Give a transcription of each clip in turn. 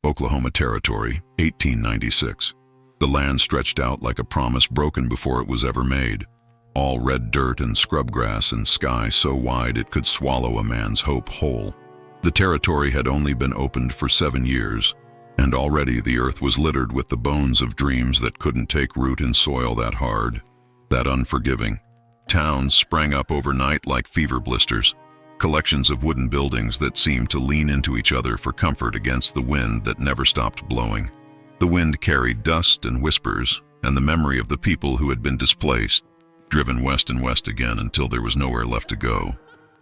Oklahoma Territory, 1896. The land stretched out like a promise broken before it was ever made. All red dirt and scrub grass and sky so wide it could swallow a man's hope whole. The territory had only been opened for 7 years, and already the earth was littered with the bones of dreams that couldn't take root in soil that hard, that unforgiving. Towns sprang up overnight like fever blisters, collections of wooden buildings that seemed to lean into each other for comfort against the wind that never stopped blowing. The wind carried dust and whispers, and the memory of the people who had been displaced, driven west and west again until there was nowhere left to go.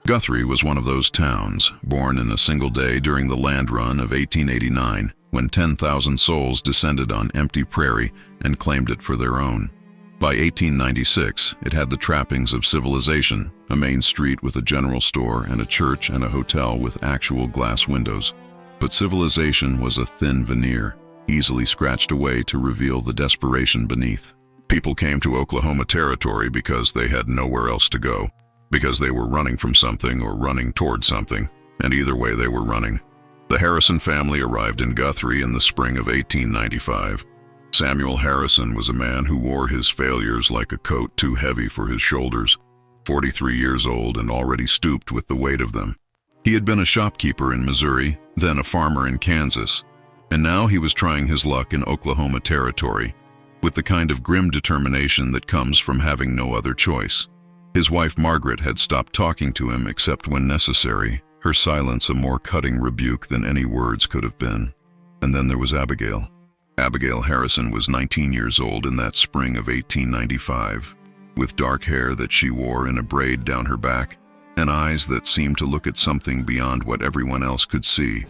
Guthrie was one of those towns, born in a single day during the land run of 1889, when 10,000 souls descended on empty prairie and claimed it for their own. By 1896, it had the trappings of civilization, a main street with a general store and a church and a hotel with actual glass windows. But civilization was a thin veneer, easily scratched away to reveal the desperation beneath. People came to Oklahoma Territory because they had nowhere else to go, because they were running from something or running toward something, and either way they were running. The Harrison family arrived in Guthrie in the spring of 1895. Samuel Harrison was a man who wore his failures like a coat too heavy for his shoulders, 43 years old and already stooped with the weight of them. He had been a shopkeeper in Missouri, then a farmer in Kansas, and now he was trying his luck in Oklahoma Territory, with the kind of grim determination that comes from having no other choice. His wife Margaret had stopped talking to him except when necessary, her silence a more cutting rebuke than any words could have been. And then there was Abigail. Abigail Harrison was 19 years old in that spring of 1895, with dark hair that she wore in a braid down her back, and eyes that seemed to look at something beyond what everyone else could see.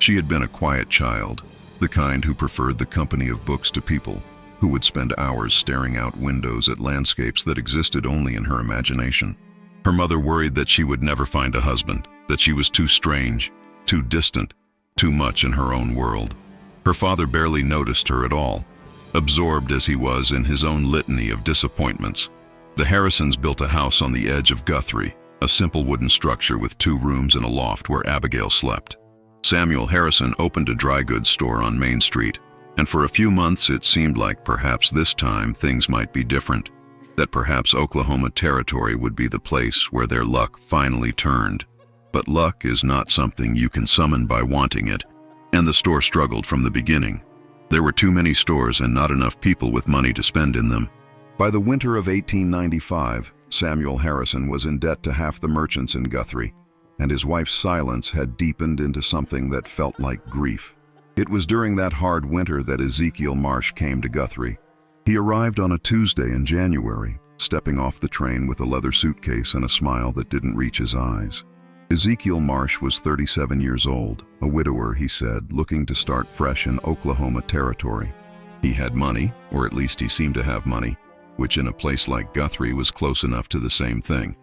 She had been a quiet child, the kind who preferred the company of books to people, who would spend hours staring out windows at landscapes that existed only in her imagination. Her mother worried that she would never find a husband, that she was too strange, too distant, too much in her own world. Her father barely noticed her at all, absorbed as he was in his own litany of disappointments. The Harrisons built a house on the edge of Guthrie, a simple wooden structure with 2 rooms and a loft where Abigail slept. Samuel Harrison opened a dry goods store on Main Street, and for a few months it seemed like perhaps this time things might be different, that perhaps Oklahoma Territory would be the place where their luck finally turned. But luck is not something you can summon by wanting it, and the store struggled from the beginning. There were too many stores and not enough people with money to spend in them. By the winter of 1895, Samuel Harrison was in debt to half the merchants in Guthrie, and his wife's silence had deepened into something that felt like grief. It was during that hard winter that Ezekiel Marsh came to Guthrie. He arrived on a Tuesday in January, stepping off the train with a leather suitcase and a smile that didn't reach his eyes. Ezekiel Marsh was 37 years old, a widower, he said, looking to start fresh in Oklahoma Territory. He had money, or at least he seemed to have money, which in a place like Guthrie was close enough to the same thing.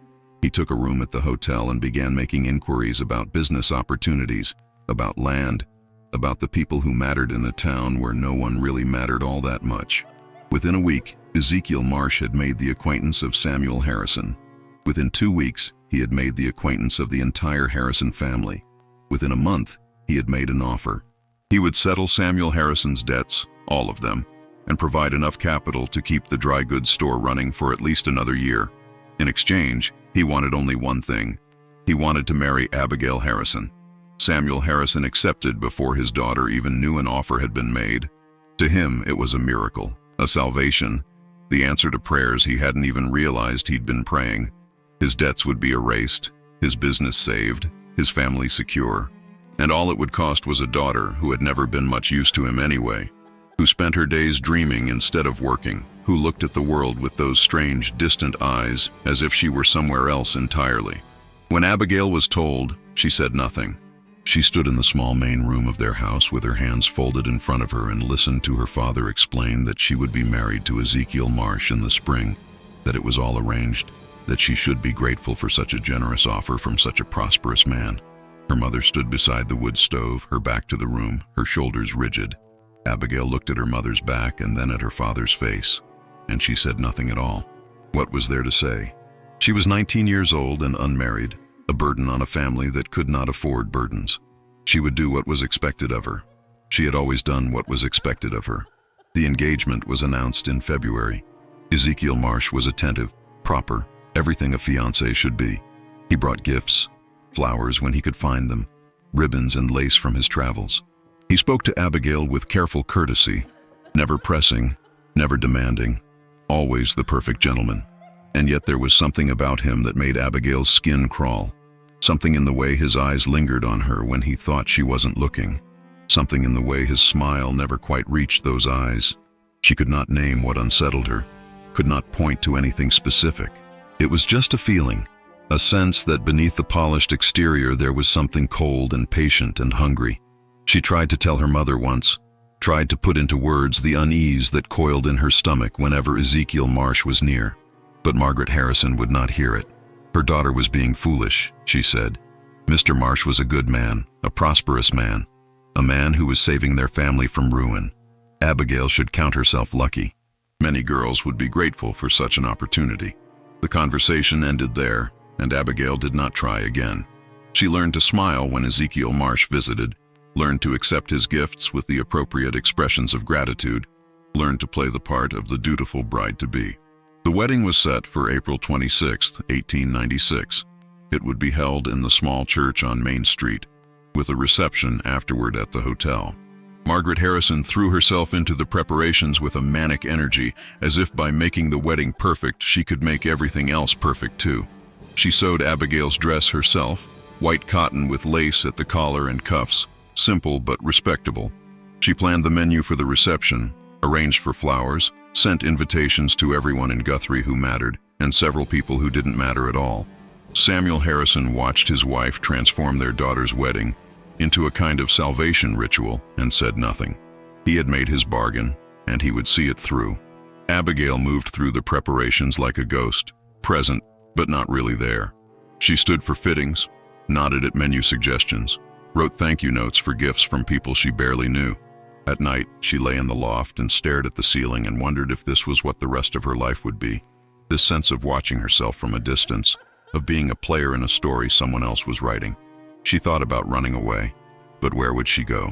He took a room at the hotel and began making inquiries about business opportunities, about land, about the people who mattered in a town where no one really mattered all that much. Within a week, Ezekiel Marsh had made the acquaintance of Samuel Harrison. Within 2 weeks, he had made the acquaintance of the entire Harrison family. Within a month, he had made an offer. He would settle Samuel Harrison's debts, all of them, and provide enough capital to keep the dry goods store running for at least another year. In exchange, he wanted only one thing. He wanted to marry Abigail Harrison. Samuel Harrison accepted before his daughter even knew an offer had been made. To him, it was a miracle, a salvation, the answer to prayers he hadn't even realized he'd been praying. His debts would be erased, his business saved, his family secure, and all it would cost was a daughter who had never been much use to him anyway, who spent her days dreaming instead of working, who looked at the world with those strange, distant eyes as if she were somewhere else entirely. When Abigail was told, she said nothing. She stood in the small main room of their house with her hands folded in front of her and listened to her father explain that she would be married to Ezekiel Marsh in the spring, that it was all arranged, that she should be grateful for such a generous offer from such a prosperous man. Her mother stood beside the wood stove, her back to the room, her shoulders rigid. Abigail looked at her mother's back and then at her father's face, and she said nothing at all. What was there to say? She was 19 years old and unmarried, a burden on a family that could not afford burdens. She would do what was expected of her. She had always done what was expected of her. The engagement was announced in February. Ezekiel Marsh was attentive, proper, everything a fiancé should be. He brought gifts, flowers when he could find them, ribbons and lace from his travels. He spoke to Abigail with careful courtesy, never pressing, never demanding, always the perfect gentleman. And yet there was something about him that made Abigail's skin crawl. Something in the way his eyes lingered on her when he thought she wasn't looking. Something in the way his smile never quite reached those eyes. She could not name what unsettled her, could not point to anything specific. It was just a feeling, a sense that beneath the polished exterior there was something cold and patient and hungry. She tried to tell her mother once, tried to put into words the unease that coiled in her stomach whenever Ezekiel Marsh was near. But Margaret Harrison would not hear it. Her daughter was being foolish, she said. Mr. Marsh was a good man, a prosperous man, a man who was saving their family from ruin. Abigail should count herself lucky. Many girls would be grateful for such an opportunity. The conversation ended there, and Abigail did not try again. She learned to smile when Ezekiel Marsh visited, learned to accept his gifts with the appropriate expressions of gratitude, learned to play the part of the dutiful bride-to-be. The wedding was set for April 26, 1896. It would be held in the small church on Main Street, with a reception afterward at the hotel. Margaret Harrison threw herself into the preparations with a manic energy, as if by making the wedding perfect, she could make everything else perfect too. She sewed Abigail's dress herself, white cotton with lace at the collar and cuffs, simple but respectable. She planned the menu for the reception, arranged for flowers, sent invitations to everyone in Guthrie who mattered, and several people who didn't matter at all. Samuel Harrison watched his wife transform their daughter's wedding into a kind of salvation ritual and said nothing. He had made his bargain, and he would see it through. Abigail moved through the preparations like a ghost, present but not really there. She stood for fittings, nodded at menu suggestions, wrote thank you notes for gifts from people she barely knew. At night, she lay in the loft and stared at the ceiling and wondered if this was what the rest of her life would be. This sense of watching herself from a distance, of being a player in a story someone else was writing. She thought about running away, but where would she go?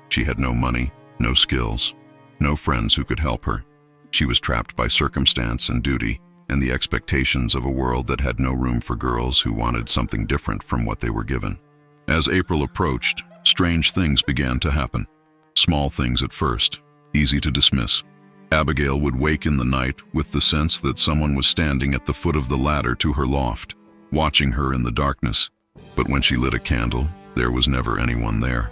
She had no money, no skills, no friends who could help her. She was trapped by circumstance and duty and the expectations of a world that had no room for girls who wanted something different from what they were given. As April approached, strange things began to happen. Small things at first, easy to dismiss. Abigail would wake in the night with the sense that someone was standing at the foot of the ladder to her loft, watching her in the darkness. But when she lit a candle, there was never anyone there.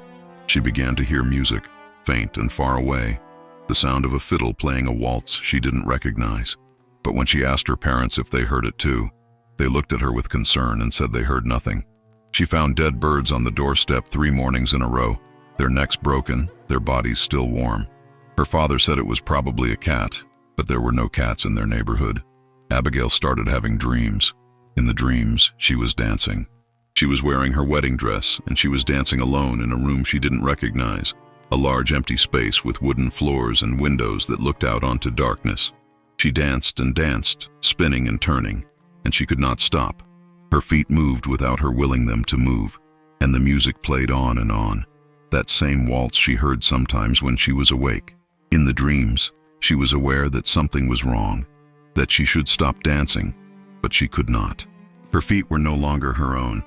She began to hear music, faint and far away, the sound of a fiddle playing a waltz she didn't recognize. But when she asked her parents if they heard it too, they looked at her with concern and said they heard nothing. She found dead birds on the doorstep 3 mornings in a row, their necks broken, their bodies still warm. Her father said it was probably a cat, but there were no cats in their neighborhood. Abigail started having dreams. In the dreams, she was dancing. She was wearing her wedding dress, and she was dancing alone in a room she didn't recognize, a large empty space with wooden floors and windows that looked out onto darkness. She danced and danced, spinning and turning, and she could not stop. Her feet moved without her willing them to move, and the music played on and on. That same waltz she heard sometimes when she was awake. In the dreams, she was aware that something was wrong, that she should stop dancing, but she could not. Her feet were no longer her own,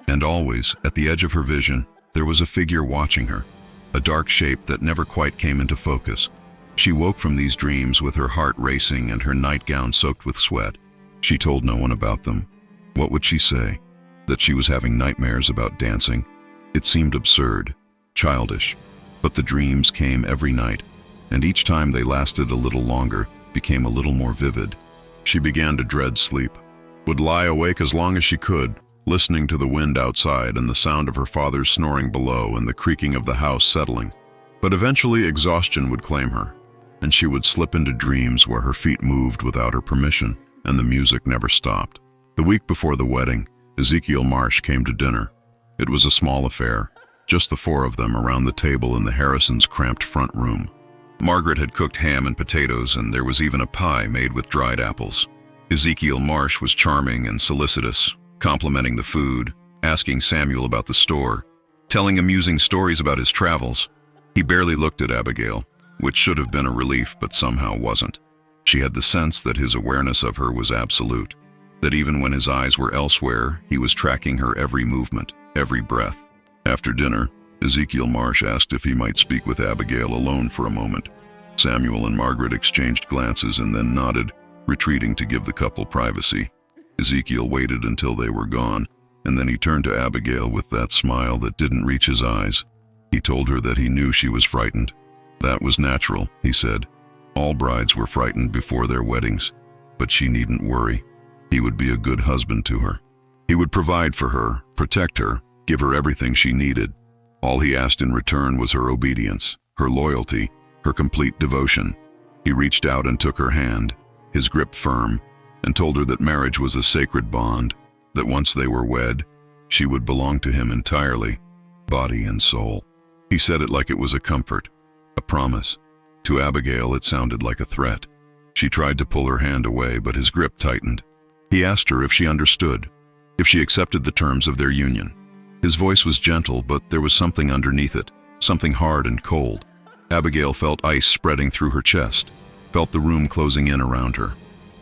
and always, at the edge of her vision, there was a figure watching her, a dark shape that never quite came into focus. She woke from these dreams with her heart racing and her nightgown soaked with sweat. She told no one about them. What would she say? That she was having nightmares about dancing? It seemed absurd, childish, but the dreams came every night, and each time they lasted a little longer, became a little more vivid. She began to dread sleep, would lie awake as long as she could, listening to the wind outside and the sound of her father's snoring below and the creaking of the house settling. But eventually exhaustion would claim her, and she would slip into dreams where her feet moved without her permission, and the music never stopped. The week before the wedding, Ezekiel Marsh came to dinner. It was a small affair, just the 4 of them around the table in the Harrisons' cramped front room. Margaret had cooked ham and potatoes, and there was even a pie made with dried apples. Ezekiel Marsh was charming and solicitous, complimenting the food, asking Samuel about the store, telling amusing stories about his travels. He barely looked at Abigail, which should have been a relief but somehow wasn't. She had the sense that his awareness of her was absolute, that even when his eyes were elsewhere, he was tracking her every movement, every breath. After dinner, Ezekiel Marsh asked if he might speak with Abigail alone for a moment. Samuel and Margaret exchanged glances and then nodded, retreating to give the couple privacy. Ezekiel waited until they were gone, and then he turned to Abigail with that smile that didn't reach his eyes. He told her that he knew she was frightened. That was natural, he said. All brides were frightened before their weddings, but she needn't worry. He would be a good husband to her. He would provide for her, protect her, give her everything she needed. All he asked in return was her obedience, her loyalty, her complete devotion. He reached out and took her hand, his grip firm, and told her that marriage was a sacred bond, that once they were wed, she would belong to him entirely, body and soul. He said it like it was a comfort, a promise. To Abigail, it sounded like a threat. She tried to pull her hand away, but his grip tightened. He asked her if she understood, if she accepted the terms of their union. His voice was gentle, but there was something underneath it, something hard and cold. Abigail felt ice spreading through her chest, felt the room closing in around her.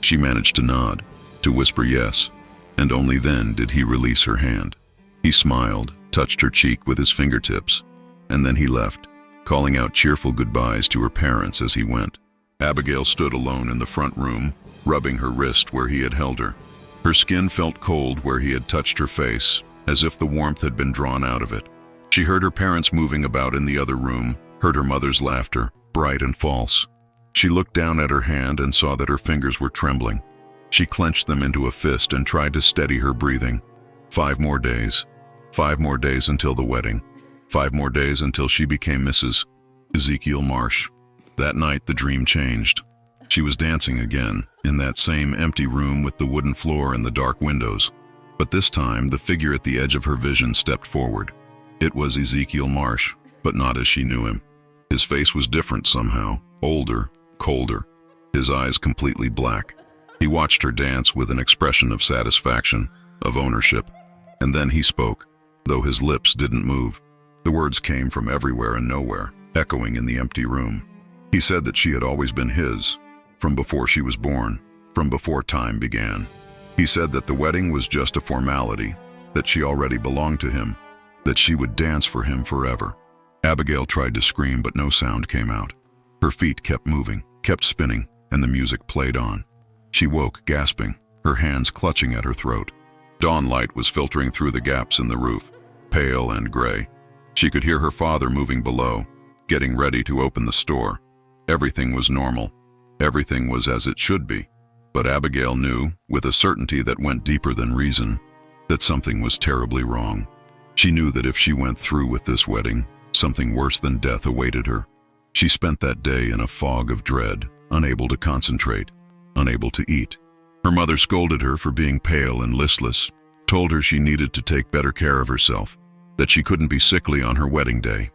She managed to nod, to whisper yes, and only then did he release her hand. He smiled, touched her cheek with his fingertips, and then he left, calling out cheerful goodbyes to her parents as he went. Abigail stood alone in the front room, rubbing her wrist where he had held her. Her skin felt cold where he had touched her face, as if the warmth had been drawn out of it. She heard her parents moving about in the other room, heard her mother's laughter, bright and false. She looked down at her hand and saw that her fingers were trembling. She clenched them into a fist and tried to steady her breathing. 5 more days. 5 more days until the wedding. 5 more days until she became Mrs. Ezekiel Marsh. That night the dream changed. She was dancing again, in that same empty room with the wooden floor and the dark windows. But this time, the figure at the edge of her vision stepped forward. It was Ezekiel Marsh, but not as she knew him. His face was different somehow, older, colder, his eyes completely black. He watched her dance with an expression of satisfaction, of ownership, and then he spoke, though his lips didn't move. The words came from everywhere and nowhere, echoing in the empty room. He said that she had always been his, from before she was born, from before time began. He said that the wedding was just a formality, that she already belonged to him, that she would dance for him forever. Abigail tried to scream, but no sound came out. Her feet kept moving, kept spinning, and the music played on. She woke, gasping, her hands clutching at her throat. Dawn light was filtering through the gaps in the roof, pale and gray. She could hear her father moving below, getting ready to open the store. Everything was normal. Everything was as it should be. But Abigail knew, with a certainty that went deeper than reason, that something was terribly wrong. She knew that if she went through with this wedding, something worse than death awaited her. She spent that day in a fog of dread, unable to concentrate, unable to eat. Her mother scolded her for being pale and listless, told her she needed to take better care of herself, that she couldn't be sickly on her wedding day.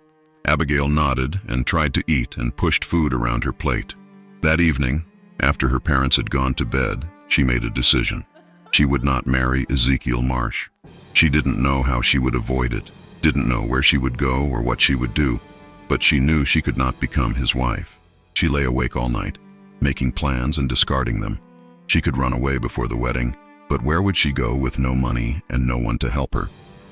Abigail nodded and tried to eat and pushed food around her plate. That evening, after her parents had gone to bed, she made a decision. She would not marry Ezekiel Marsh. She didn't know how she would avoid it, didn't know where she would go or what she would do, but she knew she could not become his wife. She lay awake all night, making plans and discarding them. She could run away before the wedding, but where would she go with no money and no one to help her?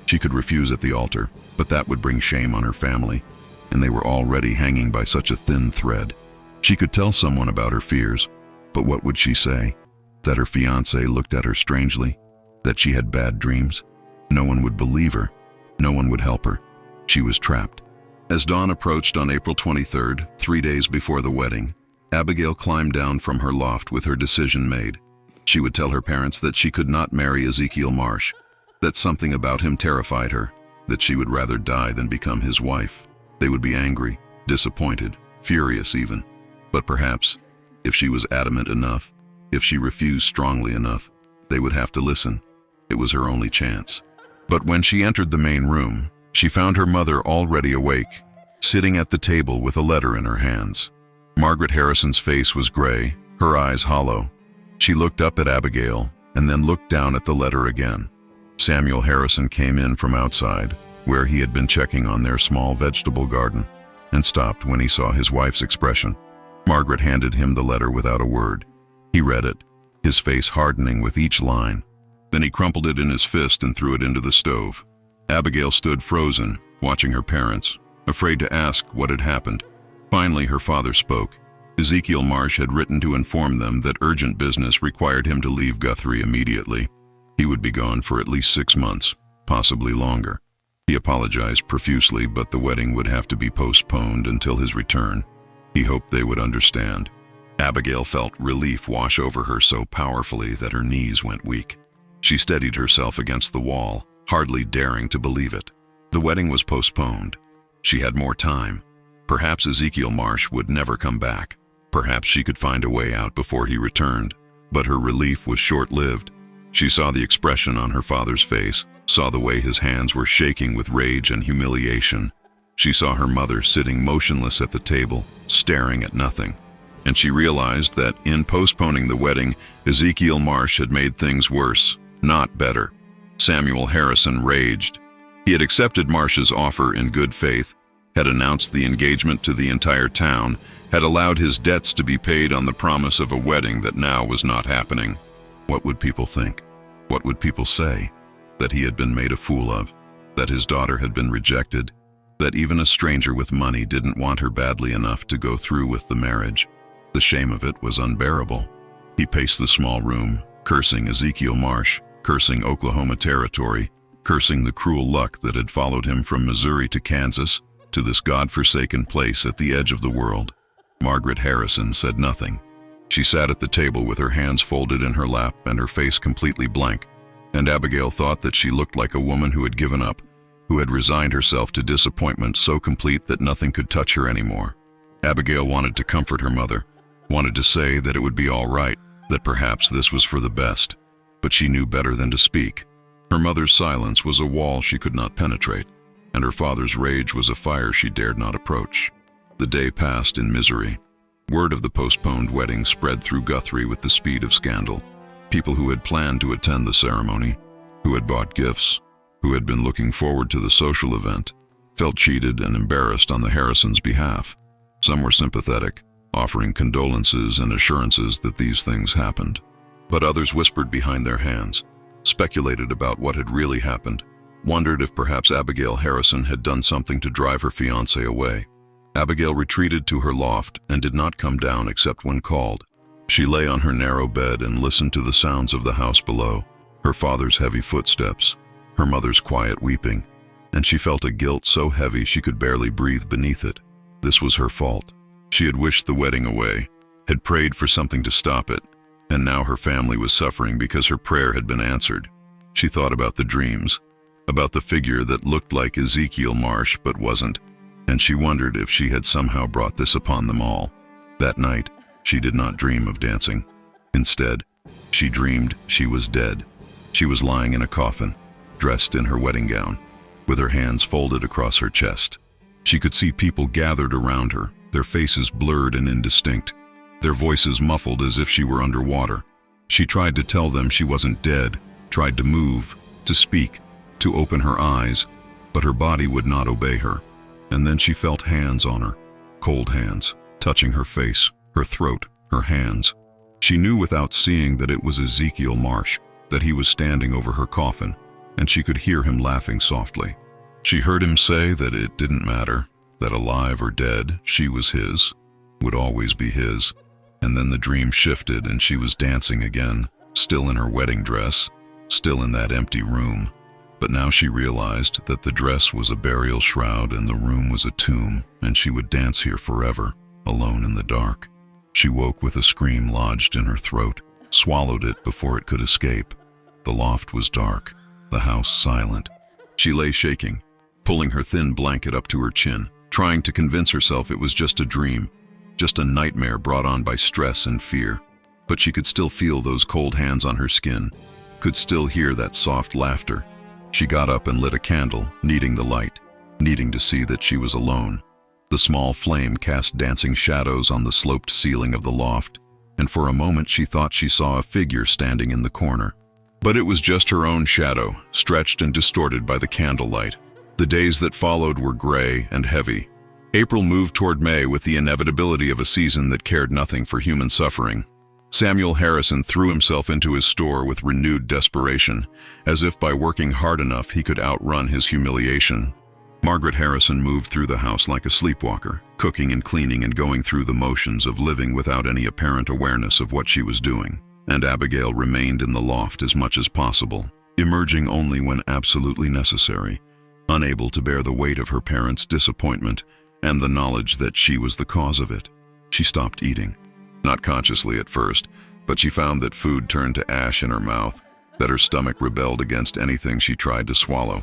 She could refuse at the altar, but that would bring shame on her family, and they were already hanging by such a thin thread. She could tell someone about her fears, but what would she say? That her fiancé looked at her strangely? That she had bad dreams? No one would believe her. No one would help her. She was trapped. As dawn approached on April 23rd, 3 days before the wedding, Abigail climbed down from her loft with her decision made. She would tell her parents that she could not marry Ezekiel Marsh, that something about him terrified her, that she would rather die than become his wife. They would be angry, disappointed, furious even. But perhaps, if she was adamant enough, if she refused strongly enough, they would have to listen. It was her only chance. But when she entered the main room, she found her mother already awake, sitting at the table with a letter in her hands. Margaret Harrison's face was gray, her eyes hollow. She looked up at Abigail and then looked down at the letter again. Samuel Harrison came in from outside, where he had been checking on their small vegetable garden. and stopped when he saw his wife's expression. Margaret handed him the letter without a word. He read it, his face hardening with each line. Then he crumpled it in his fist and threw it into the stove. Abigail stood frozen, watching her parents, afraid to ask what had happened. Finally, her father spoke. Ezekiel Marsh had written to inform them that urgent business required him to leave Guthrie immediately. He would be gone for at least 6 months, possibly longer. He apologized profusely, but the wedding would have to be postponed until his return. He hoped they would understand. Abigail felt relief wash over her so powerfully that her knees went weak. She steadied herself against the wall, hardly daring to believe it. The wedding was postponed. She had more time. Perhaps Ezekiel Marsh would never come back. Perhaps she could find a way out before he returned. But her relief was short-lived. She saw the expression on her father's face, saw the way his hands were shaking with rage and humiliation. She saw her mother sitting motionless at the table, staring at nothing. And she realized that in postponing the wedding, Ezekiel Marsh had made things worse, not better. Samuel Harrison raged. He had accepted Marsh's offer in good faith, had announced the engagement to the entire town, had allowed his debts to be paid on the promise of a wedding that now was not happening. What would people think? What would people say? That he had been made a fool of, that his daughter had been rejected, that even a stranger with money didn't want her badly enough to go through with the marriage. The shame of it was unbearable. He paced the small room, cursing Ezekiel Marsh, cursing Oklahoma Territory, cursing the cruel luck that had followed him from Missouri to Kansas, to this God-forsaken place at the edge of the world. Margaret Harrison said nothing. She sat at the table with her hands folded in her lap and her face completely blank, and Abigail thought that she looked like a woman who had given up, who had resigned herself to disappointment so complete that nothing could touch her anymore. Abigail wanted to comfort her mother, wanted to say that it would be all right, that perhaps this was for the best, but she knew better than to speak. Her mother's silence was a wall she could not penetrate, and her father's rage was a fire she dared not approach. The day passed in misery. Word of the postponed wedding spread through Guthrie with the speed of scandal. People who had planned to attend the ceremony, who had bought gifts, who had been looking forward to the social event, felt cheated and embarrassed on the Harrisons' behalf. Some were sympathetic, offering condolences and assurances that these things happened. But others whispered behind their hands, speculated about what had really happened, wondered if perhaps Abigail Harrison had done something to drive her fiancé away. Abigail retreated to her loft and did not come down except when called. She lay on her narrow bed and listened to the sounds of the house below, her father's heavy footsteps, her mother's quiet weeping, and she felt a guilt so heavy she could barely breathe beneath it. This was her fault. She had wished the wedding away, had prayed for something to stop it, and now her family was suffering because her prayer had been answered. She thought about the dreams, about the figure that looked like Ezekiel Marsh but wasn't, and she wondered if she had somehow brought this upon them all. That night, she did not dream of dancing. Instead, she dreamed she was dead. She was lying in a coffin, dressed in her wedding gown, with her hands folded across her chest. She could see people gathered around her, their faces blurred and indistinct, their voices muffled as if she were underwater. She tried to tell them she wasn't dead, tried to move, to speak, to open her eyes, but her body would not obey her. And then she felt hands on her, cold hands, touching her face, her throat, her hands. She knew without seeing that it was Ezekiel Marsh, that he was standing over her coffin, and she could hear him laughing softly. She heard him say that it didn't matter, that alive or dead, she was his, would always be his. And then the dream shifted and she was dancing again, still in her wedding dress, still in that empty room. But now she realized that the dress was a burial shroud and the room was a tomb, and she would dance here forever, alone in the dark. She woke with a scream lodged in her throat, swallowed it before it could escape. The loft was dark, the house silent. She lay shaking, pulling her thin blanket up to her chin, trying to convince herself it was just a dream, just a nightmare brought on by stress and fear. But she could still feel those cold hands on her skin, could still hear that soft laughter. She got up and lit a candle, needing the light, needing to see that she was alone. The small flame cast dancing shadows on the sloped ceiling of the loft, and for a moment she thought she saw a figure standing in the corner. But it was just her own shadow, stretched and distorted by the candlelight. The days that followed were gray and heavy. April moved toward May with the inevitability of a season that cared nothing for human suffering. Samuel Harrison threw himself into his store with renewed desperation, as if by working hard enough he could outrun his humiliation. Margaret Harrison moved through the house like a sleepwalker, cooking and cleaning and going through the motions of living without any apparent awareness of what she was doing. And Abigail remained in the loft as much as possible, emerging only when absolutely necessary, unable to bear the weight of her parents' disappointment and the knowledge that she was the cause of it. She stopped eating. Not consciously at first, but she found that food turned to ash in her mouth, that her stomach rebelled against anything she tried to swallow.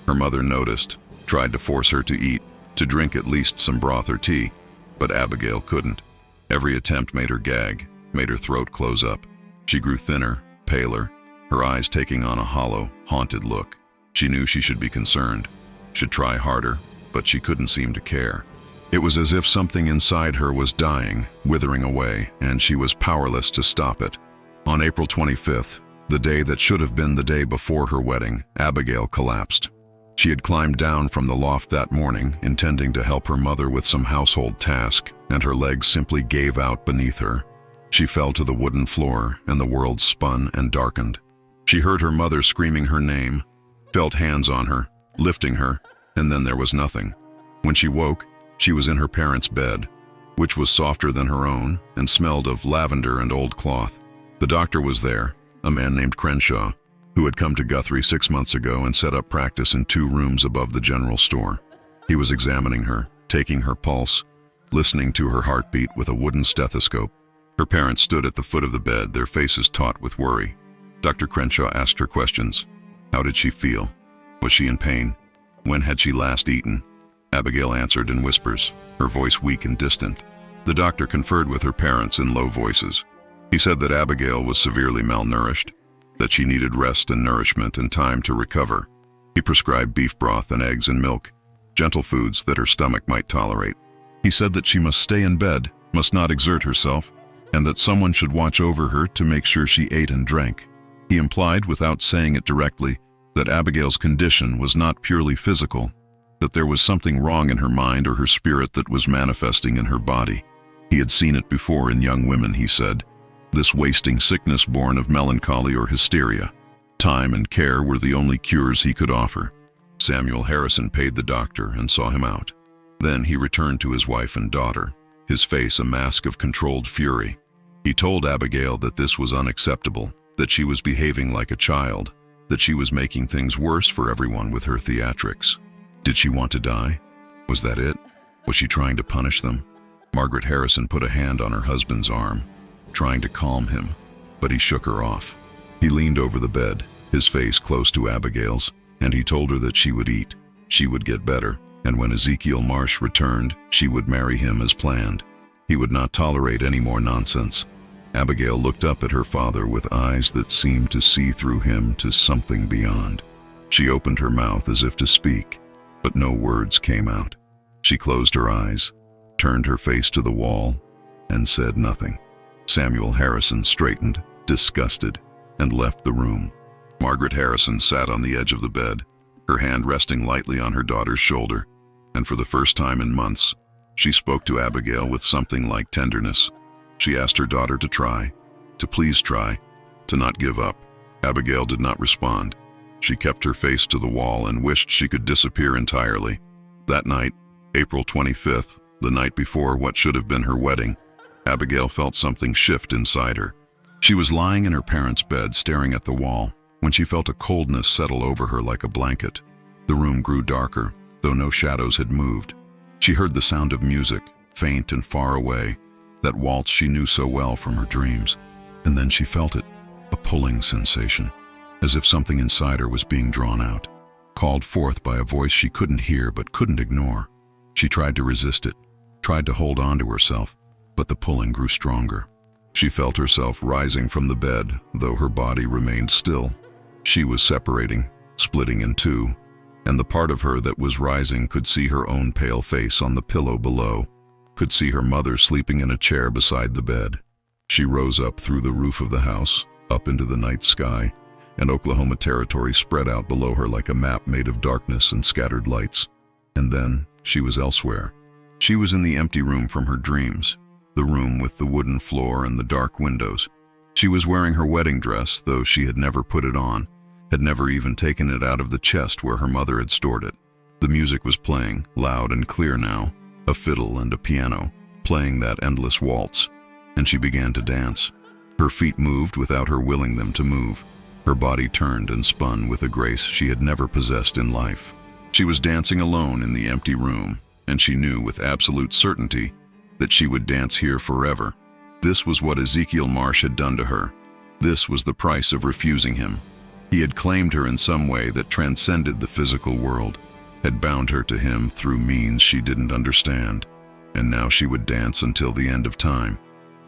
Her mother noticed, tried to force her to eat, to drink at least some broth or tea, but Abigail couldn't. Every attempt made her gag, made her throat close up. She grew thinner, paler, her eyes taking on a hollow, haunted look. She knew she should be concerned, should try harder, but she couldn't seem to care. It was as if something inside her was dying, withering away, and she was powerless to stop it. On April 25th, the day that should have been the day before her wedding, Abigail collapsed. She had climbed down from the loft that morning, intending to help her mother with some household task, and her legs simply gave out beneath her. She fell to the wooden floor, and the world spun and darkened. She heard her mother screaming her name, felt hands on her, lifting her, and then there was nothing. When she woke, she was in her parents' bed, which was softer than her own and smelled of lavender and old cloth. The doctor was there, a man named Crenshaw, who had come to Guthrie 6 months ago and set up practice in 2 rooms above the general store. He was examining her, taking her pulse, listening to her heartbeat with a wooden stethoscope. Her parents stood at the foot of the bed, their faces taut with worry. Dr. Crenshaw asked her questions. How did she feel? Was she in pain? When had she last eaten? Abigail answered in whispers, her voice weak and distant. The doctor conferred with her parents in low voices. He said that Abigail was severely malnourished, that she needed rest and nourishment and time to recover. He prescribed beef broth and eggs and milk, gentle foods that her stomach might tolerate. He said that she must stay in bed, must not exert herself, and that someone should watch over her to make sure she ate and drank. He implied, without saying it directly, that Abigail's condition was not purely physical, that there was something wrong in her mind or her spirit that was manifesting in her body. He had seen it before in young women, he said, this wasting sickness born of melancholy or hysteria. Time and care were the only cures he could offer. Samuel Harrison paid the doctor and saw him out. Then he returned to his wife and daughter, his face a mask of controlled fury. He told Abigail that this was unacceptable, that she was behaving like a child, that she was making things worse for everyone with her theatrics. Did she want to die? Was that it? Was she trying to punish them? Margaret Harrison put a hand on her husband's arm, trying to calm him, but he shook her off. He leaned over the bed, his face close to Abigail's, and he told her that she would eat, she would get better, and when Ezekiel Marsh returned, she would marry him as planned. He would not tolerate any more nonsense. Abigail looked up at her father with eyes that seemed to see through him to something beyond. She opened her mouth as if to speak, but no words came out. She closed her eyes, turned her face to the wall, and said nothing. Samuel Harrison straightened, disgusted, and left the room. Margaret Harrison sat on the edge of the bed, her hand resting lightly on her daughter's shoulder, and for the first time in months, she spoke to Abigail with something like tenderness. She asked her daughter to try, to please try, to not give up. Abigail did not respond. She kept her face to the wall and wished she could disappear entirely. That night, April 25th, the night before what should have been her wedding, Abigail felt something shift inside her. She was lying in her parents' bed staring at the wall when she felt a coldness settle over her like a blanket. The room grew darker, though no shadows had moved. She heard the sound of music, faint and far away, that waltz she knew so well from her dreams. And then she felt it, a pulling sensation, as if something inside her was being drawn out, called forth by a voice she couldn't hear but couldn't ignore. She tried to resist it, tried to hold on to herself, but the pulling grew stronger. She felt herself rising from the bed, though her body remained still. She was separating, splitting in two, and the part of her that was rising could see her own pale face on the pillow below, could see her mother sleeping in a chair beside the bed. She rose up through the roof of the house, up into the night sky, and Oklahoma Territory spread out below her like a map made of darkness and scattered lights. And then she was elsewhere, She was in the empty room from her dreams, the room with the wooden floor and the dark windows. She was wearing her wedding dress, though she had never put it on, had never even taken it out of the chest where her mother had stored it. The music was playing, loud and clear now, a fiddle and a piano, playing that endless waltz, and she began to dance. Her feet moved without her willing them to move. Her body turned and spun with a grace she had never possessed in life. She was dancing alone in the empty room, and she knew with absolute certainty that she would dance here forever. This was what Ezekiel Marsh had done to her. This was the price of refusing him. He had claimed her in some way that transcended the physical world, had bound her to him through means she didn't understand, and now she would dance until the end of time,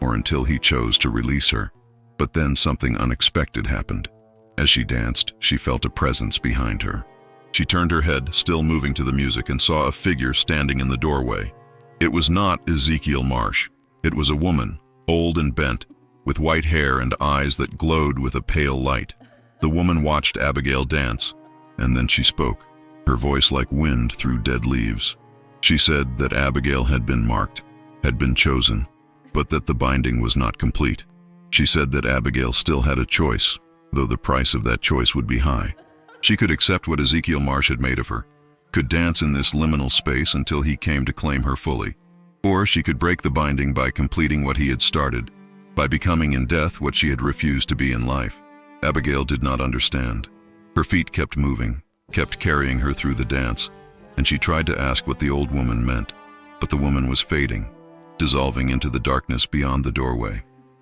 or until he chose to release her. But then something unexpected happened. As she danced, she felt a presence behind her. She turned her head, still moving to the music, and saw a figure standing in the doorway. It was not Ezekiel Marsh. It was a woman, old and bent, with white hair and eyes that glowed with a pale light. The woman watched Abigail dance, and then she spoke, her voice like wind through dead leaves. She said that Abigail had been marked, had been chosen, but that the binding was not complete. She said that Abigail still had a choice, though the price of that choice would be high. She could accept what Ezekiel Marsh had made of her, could dance in this liminal space until he came to claim her fully. Or she could break the binding by completing what he had started, by becoming in death what she had refused to be in life. Abigail did not understand. Her feet kept moving, kept carrying her through the dance, and she tried to ask what the old woman meant, but the woman was fading, dissolving into the darkness beyond the doorway.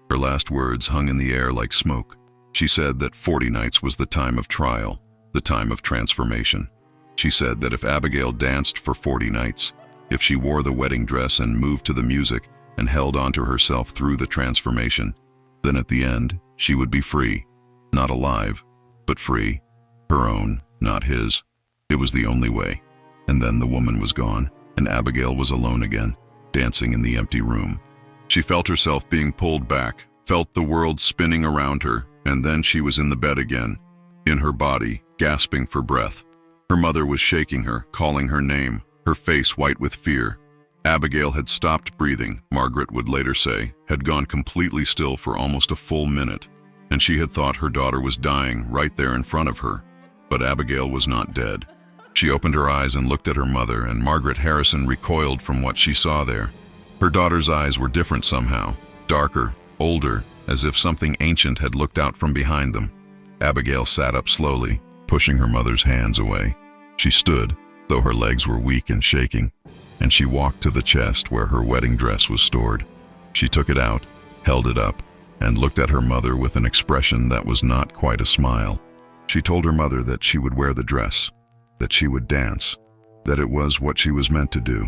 Her last words hung in the air like smoke. She said that 40 nights was the time of trial, the time of transformation. She said that if Abigail danced for 40 nights, if she wore the wedding dress and moved to the music and held on to herself through the transformation, then at the end, she would be free. Not alive, but free. Her own, not his. It was the only way. And then the woman was gone, and Abigail was alone again, dancing in the empty room. She felt herself being pulled back, felt the world spinning around her, and then she was in the bed again, in her body, gasping for breath. Her mother was shaking her, calling her name, her face white with fear. Abigail had stopped breathing, Margaret would later say, had gone completely still for almost a full minute, and she had thought her daughter was dying right there in front of her. But Abigail was not dead. She opened her eyes and looked at her mother, and Margaret Harrison recoiled from what she saw there. Her daughter's eyes were different somehow, darker, older, as if something ancient had looked out from behind them. Abigail sat up slowly, pushing her mother's hands away. She stood, though her legs were weak and shaking, and she walked to the chest where her wedding dress was stored. She took it out, held it up, and looked at her mother with an expression that was not quite a smile. She told her mother that she would wear the dress, that she would dance, that it was what she was meant to do.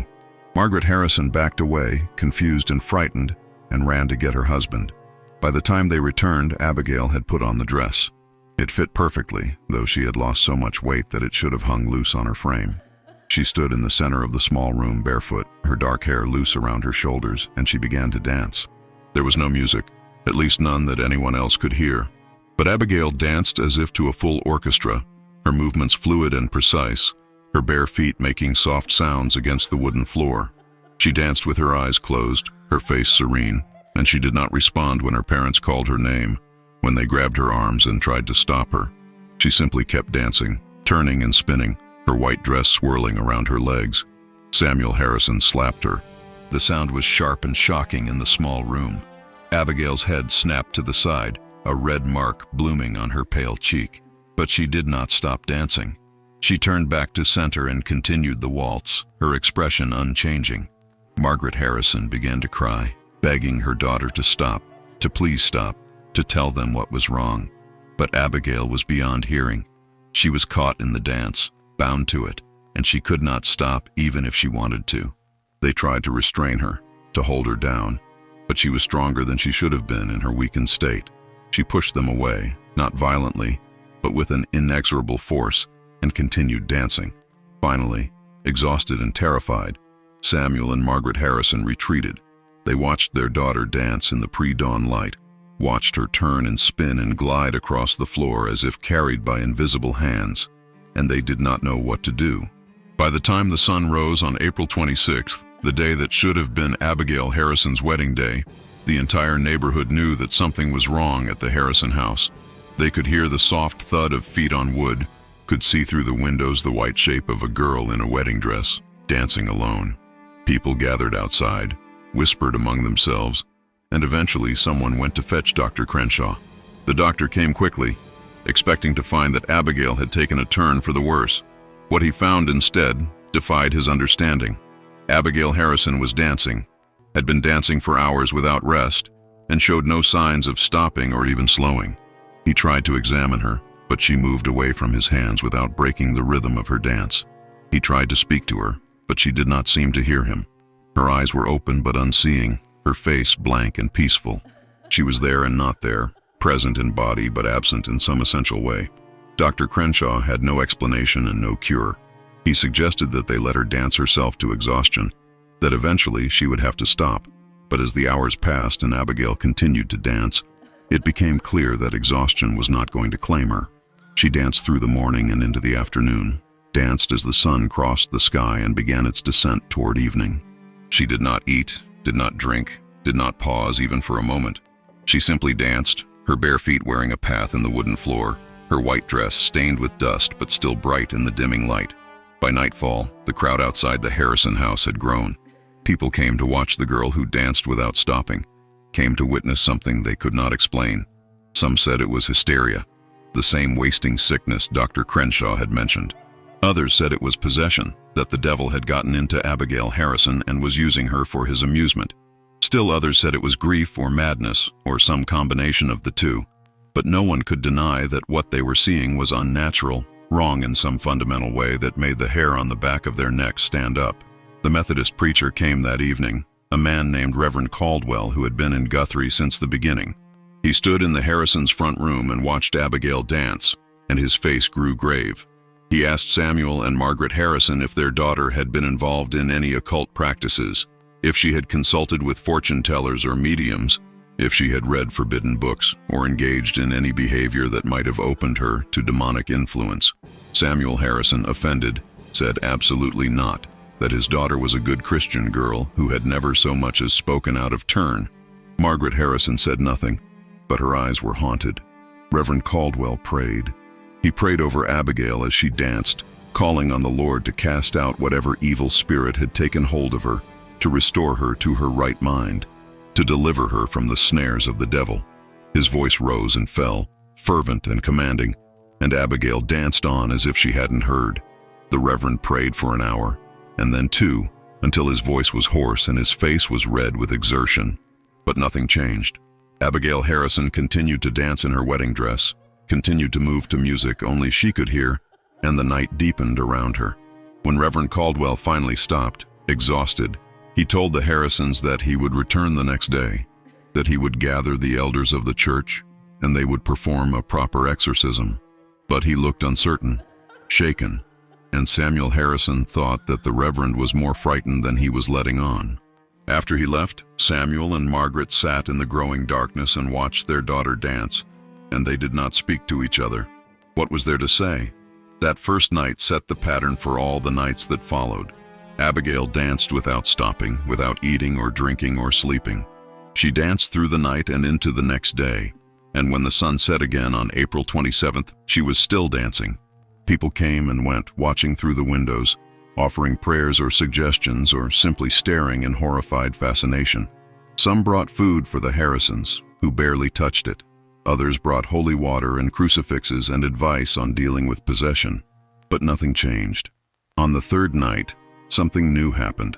Margaret Harrison backed away, confused and frightened, and ran to get her husband. By the time they returned, Abigail had put on the dress. It fit perfectly, though she had lost so much weight that it should have hung loose on her frame. She stood in the center of the small room barefoot, her dark hair loose around her shoulders, and she began to dance. There was no music, at least none that anyone else could hear. But Abigail danced as if to a full orchestra, her movements fluid and precise, her bare feet making soft sounds against the wooden floor. She danced with her eyes closed, her face serene, and she did not respond when her parents called her name, when they grabbed her arms and tried to stop her. She simply kept dancing, turning and spinning, her white dress swirling around her legs. Samuel Harrison slapped her. The sound was sharp and shocking in the small room. Abigail's head snapped to the side, a red mark blooming on her pale cheek. But she did not stop dancing. She turned back to center and continued the waltz, her expression unchanging. Margaret Harrison began to cry, begging her daughter to stop, to please stop, to tell them what was wrong. But Abigail was beyond hearing. She was caught in the dance, bound to it, and she could not stop even if she wanted to. They tried to restrain her, to hold her down, but she was stronger than she should have been in her weakened state. She pushed them away, not violently, but with an inexorable force, and continued dancing. Finally, exhausted and terrified, Samuel and Margaret Harrison retreated. They watched their daughter dance in the pre-dawn light, watched her turn and spin and glide across the floor as if carried by invisible hands, and they did not know what to do. By the time the sun rose on April 26th, the day that should have been Abigail Harrison's wedding day, the entire neighborhood knew that something was wrong at the Harrison house. They could hear the soft thud of feet on wood, could see through the windows the white shape of a girl in a wedding dress, dancing alone. People gathered outside, whispered among themselves, and eventually someone went to fetch Dr. Crenshaw. The doctor came quickly, expecting to find that Abigail had taken a turn for the worse. What he found instead defied his understanding. Abigail Harrison was dancing, had been dancing for hours without rest, and showed no signs of stopping or even slowing. He tried to examine her, but she moved away from his hands without breaking the rhythm of her dance. He tried to speak to her, but she did not seem to hear him. Her eyes were open but unseeing, her face blank and peaceful. She was there and not there, present in body but absent in some essential way. Dr. Crenshaw had no explanation and no cure. He suggested that they let her dance herself to exhaustion, that eventually she would have to stop. But as the hours passed and Abigail continued to dance, it became clear that exhaustion was not going to claim her. She danced through the morning and into the afternoon, danced as the sun crossed the sky and began its descent toward evening. She did not eat, did not drink, did not pause even for a moment. She simply danced, her bare feet wearing a path in the wooden floor, her white dress stained with dust but still bright in the dimming light. By nightfall, the crowd outside the Harrison house had grown. People came to watch the girl who danced without stopping, came to witness something they could not explain. Some said it was hysteria, the same wasting sickness Dr. Crenshaw had mentioned. Others said it was possession, that the devil had gotten into Abigail Harrison and was using her for his amusement. Still others said it was grief or madness, or some combination of the two. But no one could deny that what they were seeing was unnatural, wrong in some fundamental way that made the hair on the back of their necks stand up. The Methodist preacher came that evening, a man named Reverend Caldwell who had been in Guthrie since the beginning. He stood in the Harrisons' front room and watched Abigail dance, and his face grew grave. He asked Samuel and Margaret Harrison if their daughter had been involved in any occult practices, if she had consulted with fortune tellers or mediums, if she had read forbidden books or engaged in any behavior that might have opened her to demonic influence. Samuel Harrison, offended, said absolutely not, that his daughter was a good Christian girl who had never so much as spoken out of turn. Margaret Harrison said nothing, but her eyes were haunted. Reverend Caldwell prayed. He prayed over Abigail as she danced, calling on the Lord to cast out whatever evil spirit had taken hold of her, to restore her to her right mind, to deliver her from the snares of the devil. His voice rose and fell, fervent and commanding, and Abigail danced on as if she hadn't heard. The Reverend prayed for an hour, and then 2, until his voice was hoarse and his face was red with exertion. But nothing changed. Abigail Harrison continued to dance in her wedding dress, continued to move to music only she could hear, and the night deepened around her. When Reverend Caldwell finally stopped, exhausted, he told the Harrisons that he would return the next day, that he would gather the elders of the church, and they would perform a proper exorcism. But he looked uncertain, shaken, and Samuel Harrison thought that the Reverend was more frightened than he was letting on. After he left, Samuel and Margaret sat in the growing darkness and watched their daughter dance, and they did not speak to each other. What was there to say? That first night set the pattern for all the nights that followed. Abigail danced without stopping, without eating or drinking or sleeping. She danced through the night and into the next day, and when the sun set again on April 27th, she was still dancing. People came and went, watching through the windows, offering prayers or suggestions or simply staring in horrified fascination. Some brought food for the Harrisons, who barely touched it. Others brought holy water and crucifixes and advice on dealing with possession. But nothing changed. On the third night, something new happened.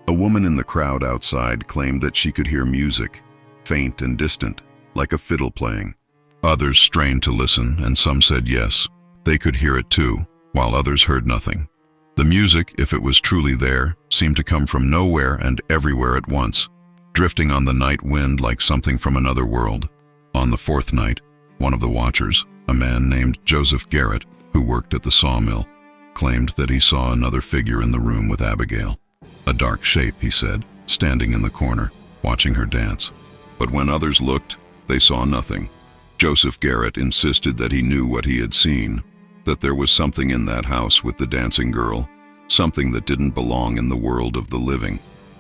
A woman in the crowd outside claimed that she could hear music, faint and distant, like a fiddle playing. Others strained to listen, and some said yes, they could hear it too, while others heard nothing. The music, if it was truly there, seemed to come from nowhere and everywhere at once, drifting on the night wind like something from another world. On the fourth night, one of the watchers, a man named Joseph Garrett, who worked at the sawmill, claimed that he saw another figure in the room with Abigail. A dark shape, he said, standing in the corner, watching her dance. But when others looked, they saw nothing. Joseph Garrett insisted that he knew what he had seen, that there was something in that house with the dancing girl, something that didn't belong in the world of the living.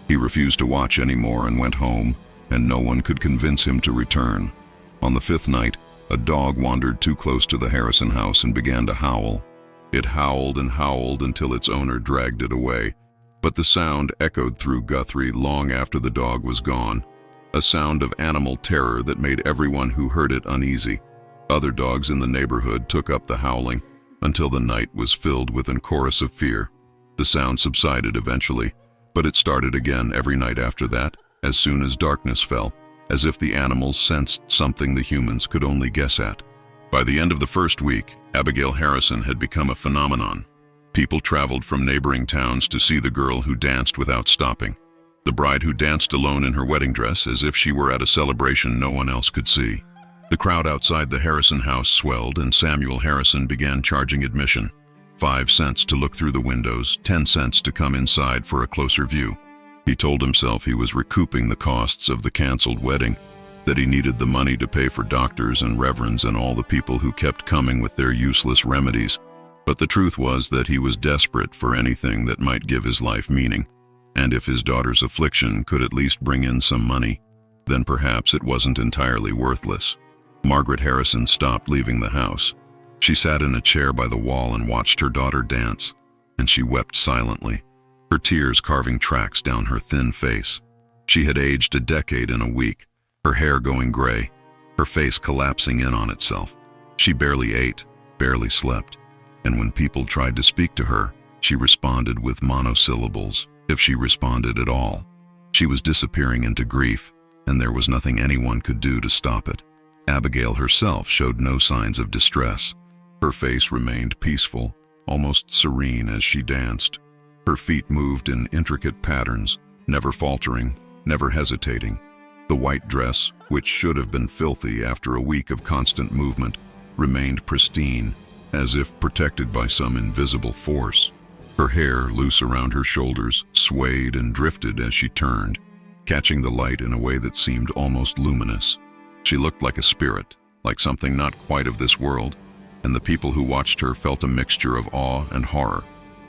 He refused to watch anymore and went home, and no one could convince him to return. On the 5th night, a dog wandered too close to the Harrison house and began to howl. It howled and howled until its owner dragged it away, but the sound echoed through Guthrie long after the dog was gone, a sound of animal terror that made everyone who heard it uneasy. Other dogs in the neighborhood took up the howling until the night was filled with a chorus of fear. The sound subsided eventually, but it started again every night after that, as soon as darkness fell, as if the animals sensed something the humans could only guess at. By the end of the first week, Abigail Harrison had become a phenomenon. People traveled from neighboring towns to see the girl who danced without stopping, the bride who danced alone in her wedding dress as if she were at a celebration no one else could see. The crowd outside the Harrison house swelled, and Samuel Harrison began charging admission. 5 cents to look through the windows, 10 cents to come inside for a closer view. He told himself he was recouping the costs of the canceled wedding, that he needed the money to pay for doctors and reverends and all the people who kept coming with their useless remedies. But the truth was that he was desperate for anything that might give his life meaning, and if his daughter's affliction could at least bring in some money, then perhaps it wasn't entirely worthless. Margaret Harrison stopped leaving the house. She sat in a chair by the wall and watched her daughter dance, and she wept silently, her tears carving tracks down her thin face. She had aged a decade in a week, her hair going gray, her face collapsing in on itself. She barely ate, barely slept, and when people tried to speak to her, she responded with monosyllables, if she responded at all. She was disappearing into grief, and there was nothing anyone could do to stop it. Abigail herself showed no signs of distress. Her face remained peaceful, almost serene as she danced. Her feet moved in intricate patterns, never faltering, never hesitating. The white dress, which should have been filthy after a week of constant movement, remained pristine, as if protected by some invisible force. Her hair, loose around her shoulders, swayed and drifted as she turned, catching the light in a way that seemed almost luminous. She looked like a spirit, like something not quite of this world, and the people who watched her felt a mixture of awe and horror.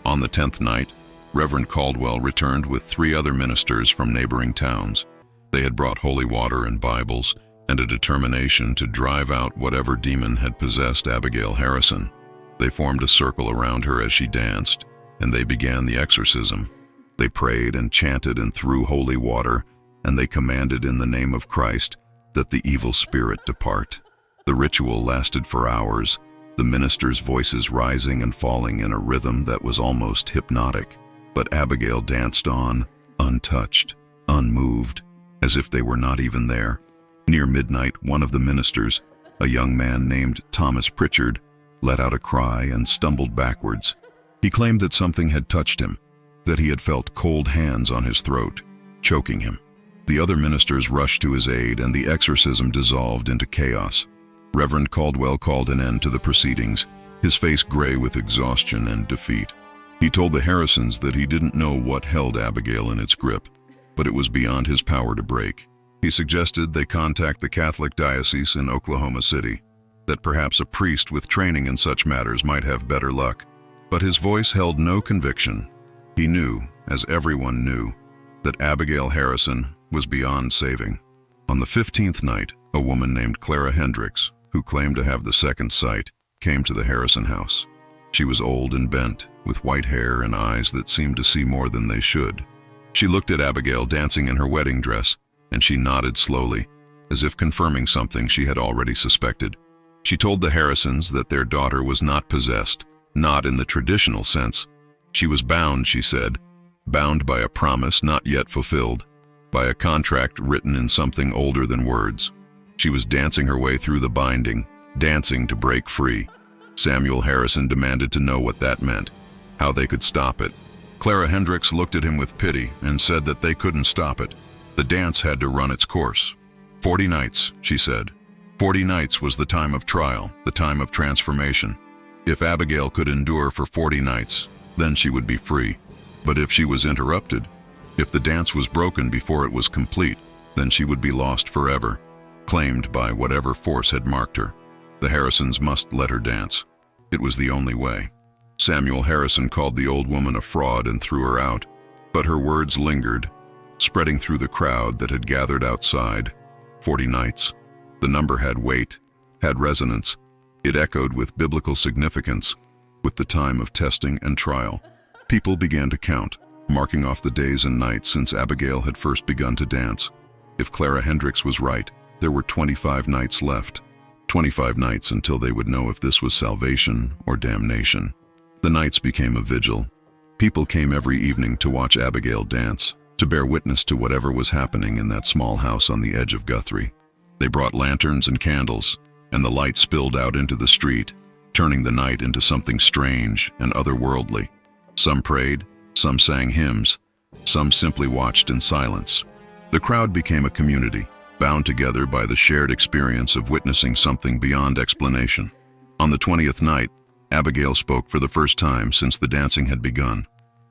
On the 10th night, Reverend Caldwell returned with 3 other ministers from neighboring towns. They had brought holy water and Bibles and a determination to drive out whatever demon had possessed Abigail Harrison. They formed a circle around her as she danced, and they began the exorcism. They prayed and chanted and threw holy water, and they commanded in the name of Christ that the evil spirit depart. The ritual lasted for hours, the ministers' voices rising and falling in a rhythm that was almost hypnotic. But Abigail danced on, untouched, unmoved, as if they were not even there. Near midnight, one of the ministers, a young man named Thomas Pritchard, let out a cry and stumbled backwards. He claimed that something had touched him, that he had felt cold hands on his throat, choking him. The other ministers rushed to his aid, and the exorcism dissolved into chaos. Reverend Caldwell called an end to the proceedings, his face gray with exhaustion and defeat. He told the Harrisons that he didn't know what held Abigail in its grip, but it was beyond his power to break. He suggested they contact the Catholic diocese in Oklahoma City, that perhaps a priest with training in such matters might have better luck. But his voice held no conviction. He knew, as everyone knew, that Abigail Harrison was beyond saving. On the 15th night, a woman named Clara Hendricks, who claimed to have the second sight, came to the Harrison house. She was old and bent, with white hair and eyes that seemed to see more than they should. She looked at Abigail dancing in her wedding dress, and she nodded slowly, as if confirming something she had already suspected. She told the Harrisons that their daughter was not possessed, not in the traditional sense. She was bound, she said, bound by a promise not yet fulfilled, by a contract written in something older than words. She was dancing her way through the binding, dancing to break free. Samuel Harrison demanded to know what that meant, how they could stop it. Clara Hendricks looked at him with pity and said that they couldn't stop it. The dance had to run its course. 40 nights, she said. 40 nights was the time of trial, the time of transformation. If Abigail could endure for 40 nights, then she would be free. But if she was interrupted, if the dance was broken before it was complete, then she would be lost forever, claimed by whatever force had marked her. The Harrisons must let her dance. It was the only way. Samuel Harrison called the old woman a fraud and threw her out, but her words lingered, spreading through the crowd that had gathered outside. 40 nights. The number had weight, had resonance. It echoed with biblical significance, with the time of testing and trial. People began to count, marking off the days and nights since Abigail had first begun to dance. If Clara Hendricks was right, there were 25 nights left. 25 nights until they would know if this was salvation or damnation. The nights became a vigil. People came every evening to watch Abigail dance, to bear witness to whatever was happening in that small house on the edge of Guthrie. They brought lanterns and candles, and the light spilled out into the street, turning the night into something strange and otherworldly. Some prayed, some sang hymns, some simply watched in silence. The crowd became a community, bound together by the shared experience of witnessing something beyond explanation. On the 20th night, Abigail spoke for the first time since the dancing had begun.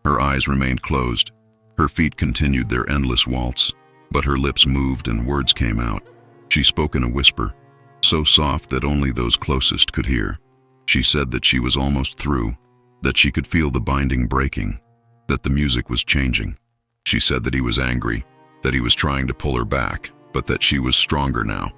Her eyes remained closed. Her feet continued their endless waltz, but her lips moved and words came out. She spoke in a whisper, so soft that only those closest could hear. She said that she was almost through, that she could feel the binding breaking, that the music was changing. She said that he was angry, that he was trying to pull her back, but that she was stronger now.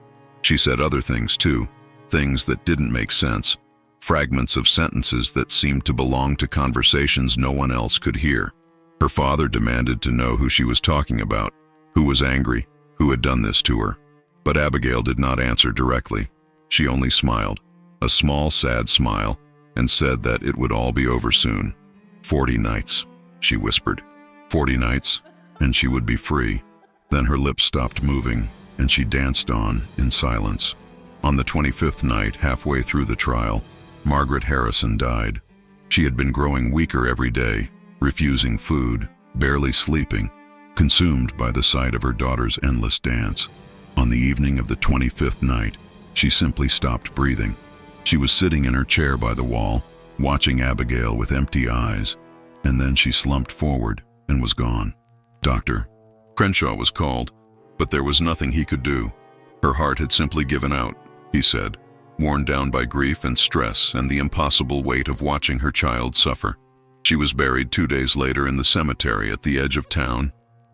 She said other things too, things that didn't make sense, fragments of sentences that seemed to belong to conversations no one else could hear. Her father demanded to know who she was talking about, who was angry, who had done this to her. But Abigail did not answer directly. She only smiled, a small, sad smile, and said that it would all be over soon. 40 nights, she whispered. 40 nights, and she would be free. Then her lips stopped moving, and she danced on in silence. On the 25th night, halfway through the trial, Margaret Harrison died. She had been growing weaker every day, refusing food, barely sleeping, consumed by the sight of her daughter's endless dance. On the evening of the 25th night, she simply stopped breathing. She was sitting in her chair by the wall, watching Abigail with empty eyes, and then she slumped forward and was gone. Dr. Crenshaw was called, but there was nothing he could do. Her heart had simply given out, he said, worn down by grief and stress and the impossible weight of watching her child suffer. She was buried 2 days later in the cemetery at the edge of town,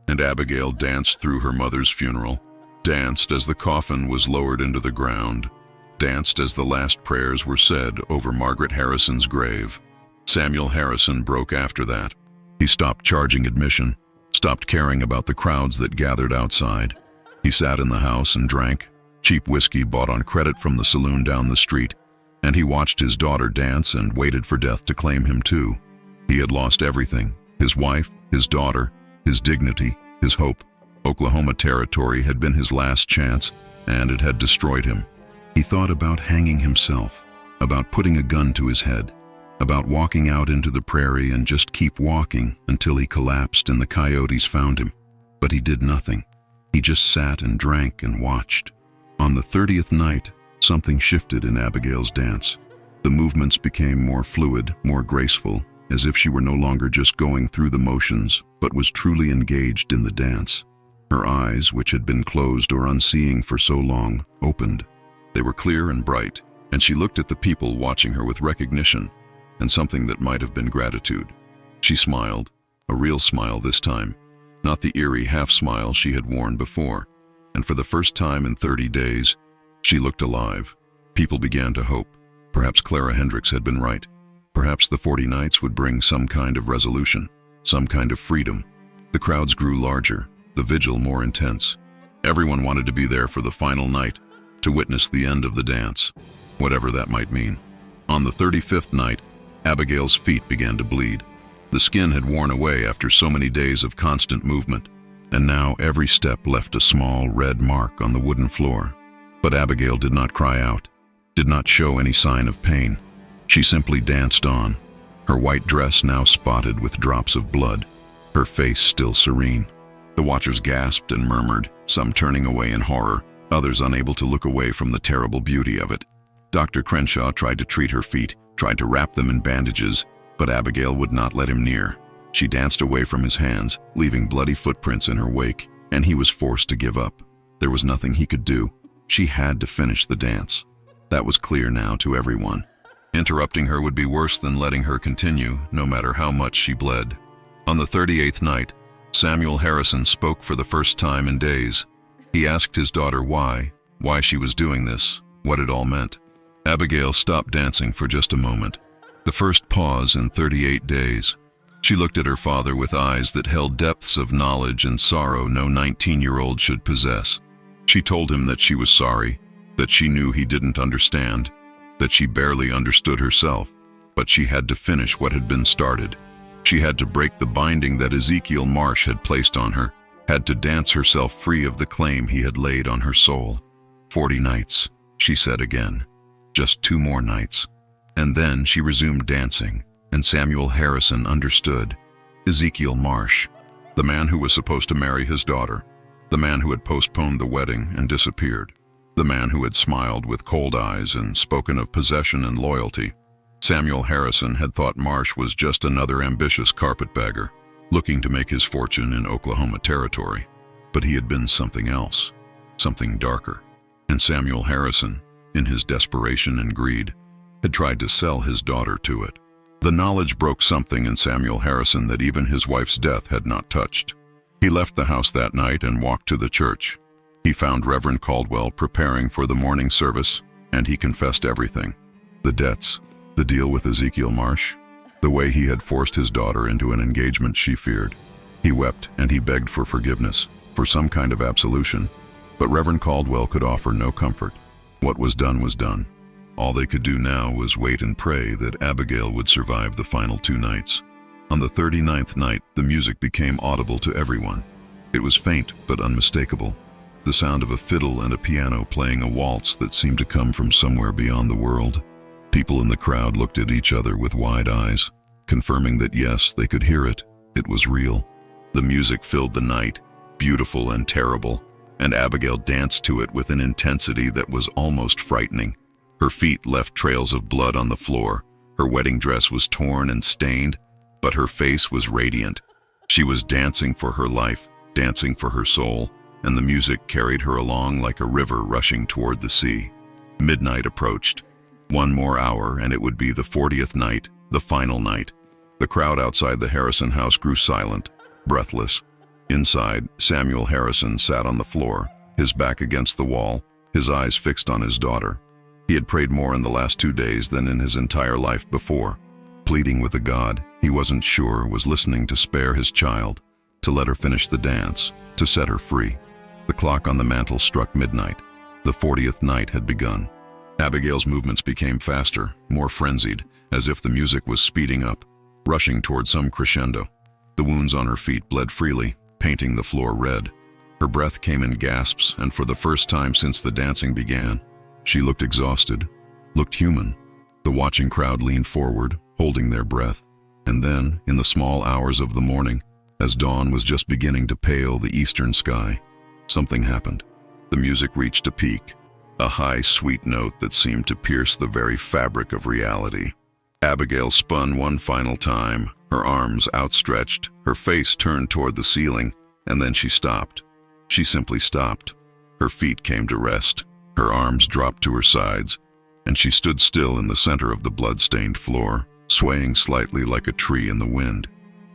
and Abigail danced through her mother's funeral, danced as the coffin was lowered into the ground, danced as the last prayers were said over Margaret Harrison's grave. Samuel Harrison broke after that. He stopped charging admission, stopped caring about the crowds that gathered outside. He sat in the house and drank cheap whiskey bought on credit from the saloon down the street, and he watched his daughter dance and waited for death to claim him too. He had lost everything: his wife, his daughter, his dignity, his hope. Oklahoma Territory had been his last chance, and it had destroyed him. He thought about hanging himself, about putting a gun to his head, about walking out into the prairie and just keep walking until he collapsed and the coyotes found him. But he did nothing. He just sat and drank and watched. On the 30th night, something shifted in Abigail's dance. The movements became more fluid, more graceful, as if she were no longer just going through the motions, but was truly engaged in the dance. Her eyes, which had been closed or unseeing for so long, opened. They were clear and bright, and she looked at the people watching her with recognition and something that might have been gratitude. She smiled, a real smile this time, not the eerie half-smile she had worn before, and for the first time in 30 days, she looked alive. People began to hope. Perhaps Clara Hendricks had been right. Perhaps the 40 nights would bring some kind of resolution, some kind of freedom. The crowds grew larger, the vigil more intense. Everyone wanted to be there for the final night, to witness the end of the dance, whatever that might mean. On the 35th night, Abigail's feet began to bleed. The skin had worn away after so many days of constant movement, and now every step left a small red mark on the wooden floor. But Abigail did not cry out, did not show any sign of pain. She simply danced on, her white dress now spotted with drops of blood, her face still serene. The watchers gasped and murmured, some turning away in horror, others unable to look away from the terrible beauty of it. Dr. Crenshaw tried to treat her feet, tried to wrap them in bandages, but Abigail would not let him near. She danced away from his hands, leaving bloody footprints in her wake, and he was forced to give up. There was nothing he could do. She had to finish the dance. That was clear now to everyone. Interrupting her would be worse than letting her continue, no matter how much she bled. On the 38th night, Samuel Harrison spoke for the first time in days. He asked his daughter why she was doing this, what it all meant. Abigail stopped dancing for just a moment, the first pause in 38 days. She looked at her father with eyes that held depths of knowledge and sorrow no 19-year-old should possess. She told him that she was sorry, that she knew he didn't understand, that she barely understood herself, but she had to finish what had been started. She had to break the binding that Ezekiel Marsh had placed on her, had to dance herself free of the claim he had laid on her soul. 40 nights, she said again. Just 2 more nights. And then she resumed dancing, and Samuel Harrison understood. Ezekiel Marsh, the man who was supposed to marry his daughter, the man who had postponed the wedding and disappeared, the man who had smiled with cold eyes and spoken of possession and loyalty. Samuel Harrison had thought Marsh was just another ambitious carpetbagger, looking to make his fortune in Oklahoma territory. But he had been something else, something darker. And Samuel Harrison, in his desperation and greed, had tried to sell his daughter to it. The knowledge broke something in Samuel Harrison that even his wife's death had not touched. He left the house that night and walked to the church. He found Reverend Caldwell preparing for the morning service, and he confessed everything. The debts, the deal with Ezekiel Marsh, the way he had forced his daughter into an engagement she feared. He wept and he begged for forgiveness, for some kind of absolution. But Reverend Caldwell could offer no comfort. What was done was done. All they could do now was wait and pray that Abigail would survive the final 2 nights. On the 39th night, the music became audible to everyone. It was faint but unmistakable, the sound of a fiddle and a piano playing a waltz that seemed to come from somewhere beyond the world. People in the crowd looked at each other with wide eyes, confirming that yes, they could hear it. It was real. The music filled the night, beautiful and terrible, and Abigail danced to it with an intensity that was almost frightening. Her feet left trails of blood on the floor. Her wedding dress was torn and stained, but her face was radiant. She was dancing for her life, dancing for her soul, and the music carried her along like a river rushing toward the sea. Midnight approached. 1 more hour and it would be the 40th night, the final night. The crowd outside the Harrison house grew silent, breathless. Inside, Samuel Harrison sat on the floor, his back against the wall, his eyes fixed on his daughter. He had prayed more in the last 2 days than in his entire life before, pleading with a God he wasn't sure was listening to spare his child, to let her finish the dance, to set her free. The clock on the mantel struck midnight. The 40th night had begun. Abigail's movements became faster, more frenzied, as if the music was speeding up, rushing toward some crescendo. The wounds on her feet bled freely, painting the floor red. Her breath came in gasps, and for the first time since the dancing began, she looked exhausted, looked human. The watching crowd leaned forward, holding their breath. And then, in the small hours of the morning, as dawn was just beginning to pale the eastern sky, something happened. The music reached a peak, a high, sweet note that seemed to pierce the very fabric of reality. Abigail spun one final time, her arms outstretched, her face turned toward the ceiling, and then she stopped. She simply stopped. Her feet came to rest, her arms dropped to her sides, and she stood still in the center of the blood-stained floor, swaying slightly like a tree in the wind.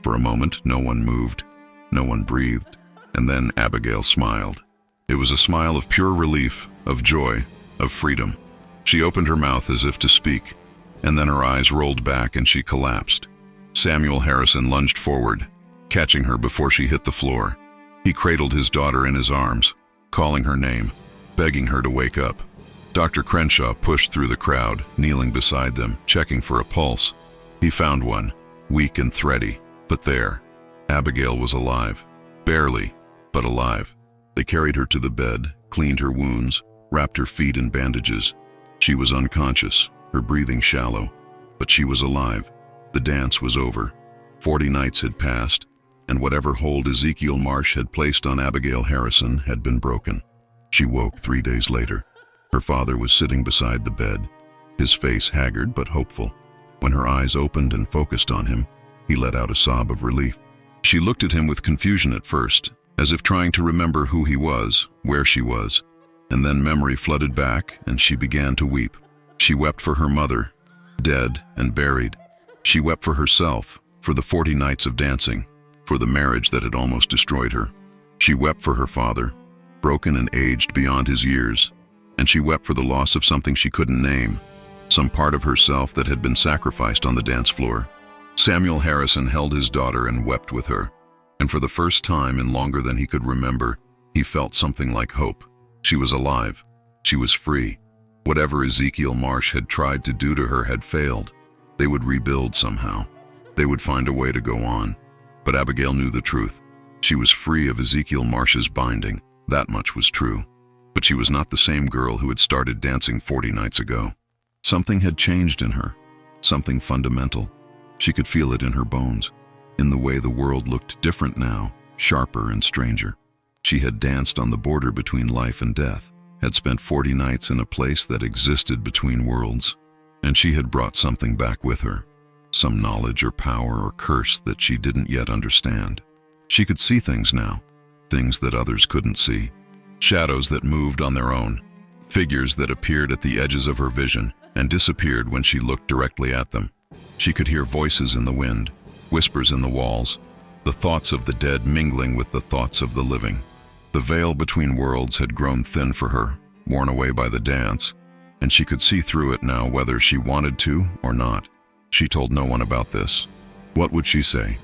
For a moment, no one moved, no one breathed, and then Abigail smiled. It was a smile of pure relief, of joy, of freedom. She opened her mouth as if to speak, and then her eyes rolled back and she collapsed. Samuel Harrison lunged forward, catching her before she hit the floor. He cradled his daughter in his arms, calling her name, begging her to wake up. Dr. Crenshaw pushed through the crowd, kneeling beside them, checking for a pulse. He found one, weak and thready, but there. Abigail was alive. Barely, but alive. They carried her to the bed, cleaned her wounds, wrapped her feet in bandages. She was unconscious, her breathing shallow, but she was alive. The dance was over. 40 nights had passed, and whatever hold Ezekiel Marsh had placed on Abigail Harrison had been broken. She woke 3 days later. Her father was sitting beside the bed, his face haggard but hopeful. When her eyes opened and focused on him, he let out a sob of relief. She looked at him with confusion at first, as if trying to remember who he was, where she was. And then memory flooded back, and she began to weep. She wept for her mother, dead and buried. She wept for herself, for the 40 nights of dancing, for the marriage that had almost destroyed her. She wept for her father, broken and aged beyond his years, and she wept for the loss of something she couldn't name, some part of herself that had been sacrificed on the dance floor. Samuel Harrison held his daughter and wept with her, and for the first time in longer than he could remember, he felt something like hope. She was alive. She was free. Whatever Ezekiel Marsh had tried to do to her had failed. They would rebuild somehow. They would find a way to go on. But Abigail knew the truth. She was free of Ezekiel Marsh's binding. That much was true. But she was not the same girl who had started dancing 40 nights ago. Something had changed in her. Something fundamental. She could feel it in her bones, in the way the world looked different now, sharper and stranger. She had danced on the border between life and death, had spent 40 nights in a place that existed between worlds, and she had brought something back with her, some knowledge or power or curse that she didn't yet understand. She could see things now, things that others couldn't see, shadows that moved on their own, figures that appeared at the edges of her vision and disappeared when she looked directly at them. She could hear voices in the wind, whispers in the walls, the thoughts of the dead mingling with the thoughts of the living. The veil between worlds had grown thin for her, worn away by the dance, and she could see through it now whether she wanted to or not. She told no one about this. What would she say?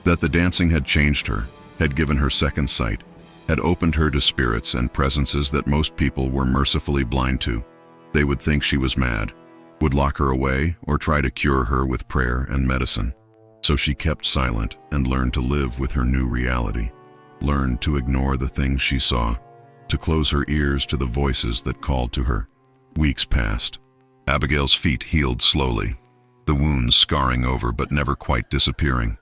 That the dancing had changed her, had given her second sight, had opened her to spirits and presences that most people were mercifully blind to. They would think she was mad, would lock her away or try to cure her with prayer and medicine. So she kept silent and learned to live with her new reality. Learned to ignore the things she saw, to close her ears to the voices that called to her. Weeks passed. Abigail's feet healed slowly, the wounds scarring over but never quite disappearing.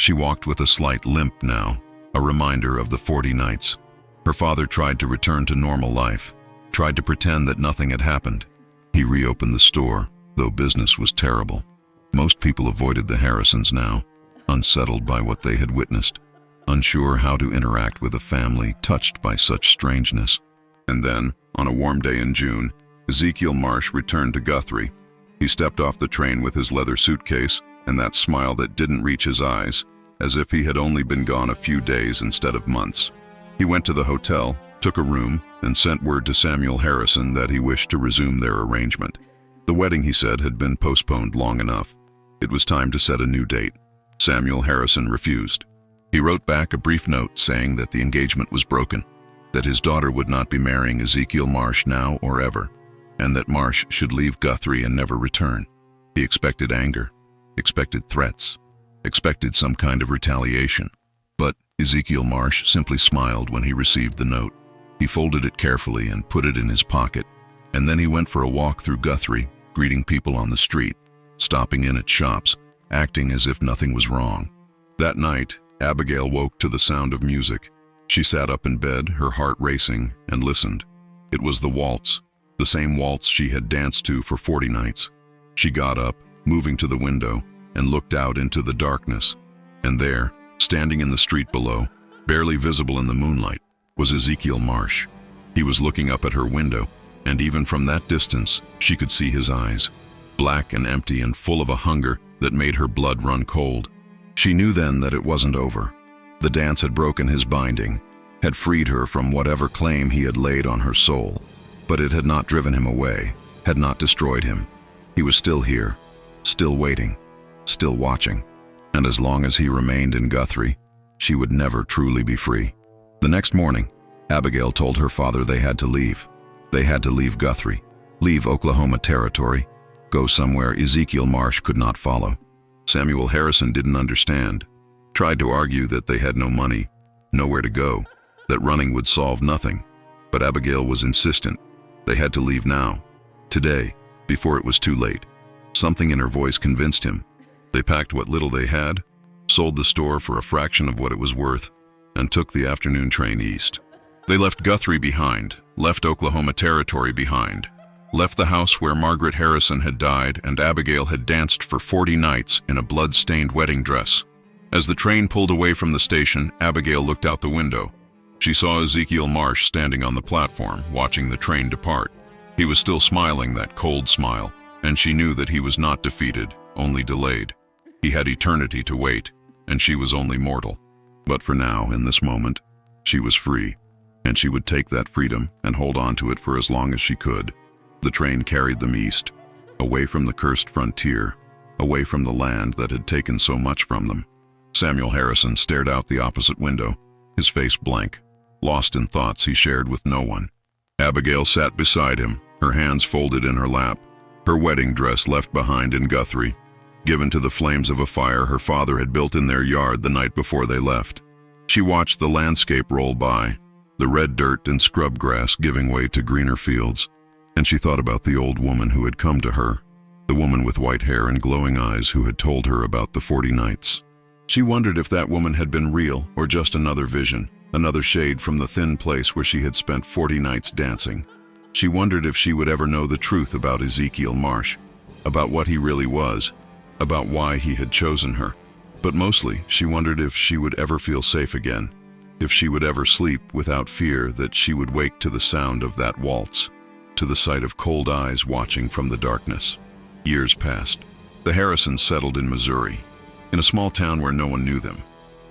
She walked with a slight limp now, a reminder of the 40 nights. Her father tried to return to normal life, tried to pretend that nothing had happened. He reopened the store, though business was terrible. Most people avoided the Harrisons now, unsettled by what they had witnessed, unsure how to interact with a family touched by such strangeness. And then, on a warm day in June, Ezekiel Marsh returned to Guthrie. He stepped off the train with his leather suitcase and that smile that didn't reach his eyes, as if he had only been gone a few days instead of months. He went to the hotel, took a room, and sent word to Samuel Harrison that he wished to resume their arrangement. The wedding, he said, had been postponed long enough. It was time to set a new date. Samuel Harrison refused. He wrote back a brief note saying that the engagement was broken, that his daughter would not be marrying Ezekiel Marsh now or ever, and that Marsh should leave Guthrie and never return. He expected anger, expected threats, expected some kind of retaliation. But Ezekiel Marsh simply smiled when he received the note. He folded it carefully and put it in his pocket, and then he went for a walk through Guthrie, greeting people on the street, stopping in at shops, acting as if nothing was wrong. That night, Abigail woke to the sound of music. She sat up in bed, her heart racing, and listened. It was the waltz, the same waltz she had danced to for 40 nights. She got up, moving to the window, and looked out into the darkness. And there, standing in the street below, barely visible in the moonlight, was Ezekiel Marsh. He was looking up at her window, and even from that distance, she could see his eyes, black and empty and full of a hunger that made her blood run cold. She knew then that it wasn't over. The dance had broken his binding, had freed her from whatever claim he had laid on her soul. But it had not driven him away, had not destroyed him. He was still here, still waiting, still watching. And as long as he remained in Guthrie, she would never truly be free. The next morning, Abigail told her father they had to leave. They had to leave Guthrie, leave Oklahoma Territory, go somewhere Ezekiel Marsh could not follow. Samuel Harrison didn't understand, tried to argue that they had no money, nowhere to go, that running would solve nothing. But Abigail was insistent. They had to leave now, today, before it was too late. Something in her voice convinced him. They packed what little they had, sold the store for a fraction of what it was worth, and took the afternoon train east. They left Guthrie behind, left Oklahoma Territory behind, left the house where Margaret Harrison had died and Abigail had danced for 40 nights in a blood-stained wedding dress. As the train pulled away from the station, Abigail looked out the window. She saw Ezekiel Marsh standing on the platform, watching the train depart. He was still smiling that cold smile, and she knew that he was not defeated, only delayed. He had eternity to wait, and she was only mortal. But for now, in this moment, she was free, and she would take that freedom and hold on to it for as long as she could. The train carried them east, away from the cursed frontier, away from the land that had taken so much from them. Samuel Harrison stared out the opposite window, his face blank, lost in thoughts he shared with no one. Abigail sat beside him, her hands folded in her lap, her wedding dress left behind in Guthrie, given to the flames of a fire her father had built in their yard the night before they left. She watched the landscape roll by, the red dirt and scrub grass giving way to greener fields, and she thought about the old woman who had come to her, the woman with white hair and glowing eyes who had told her about the 40 nights. She wondered if that woman had been real or just another vision, another shade from the thin place where she had spent 40 nights dancing. She wondered if she would ever know the truth about Ezekiel Marsh, about what he really was, about why he had chosen her. But mostly, she wondered if she would ever feel safe again, if she would ever sleep without fear that she would wake to the sound of that waltz, to the sight of cold eyes watching from the darkness. Years passed. The Harrisons settled in Missouri, in a small town where no one knew them,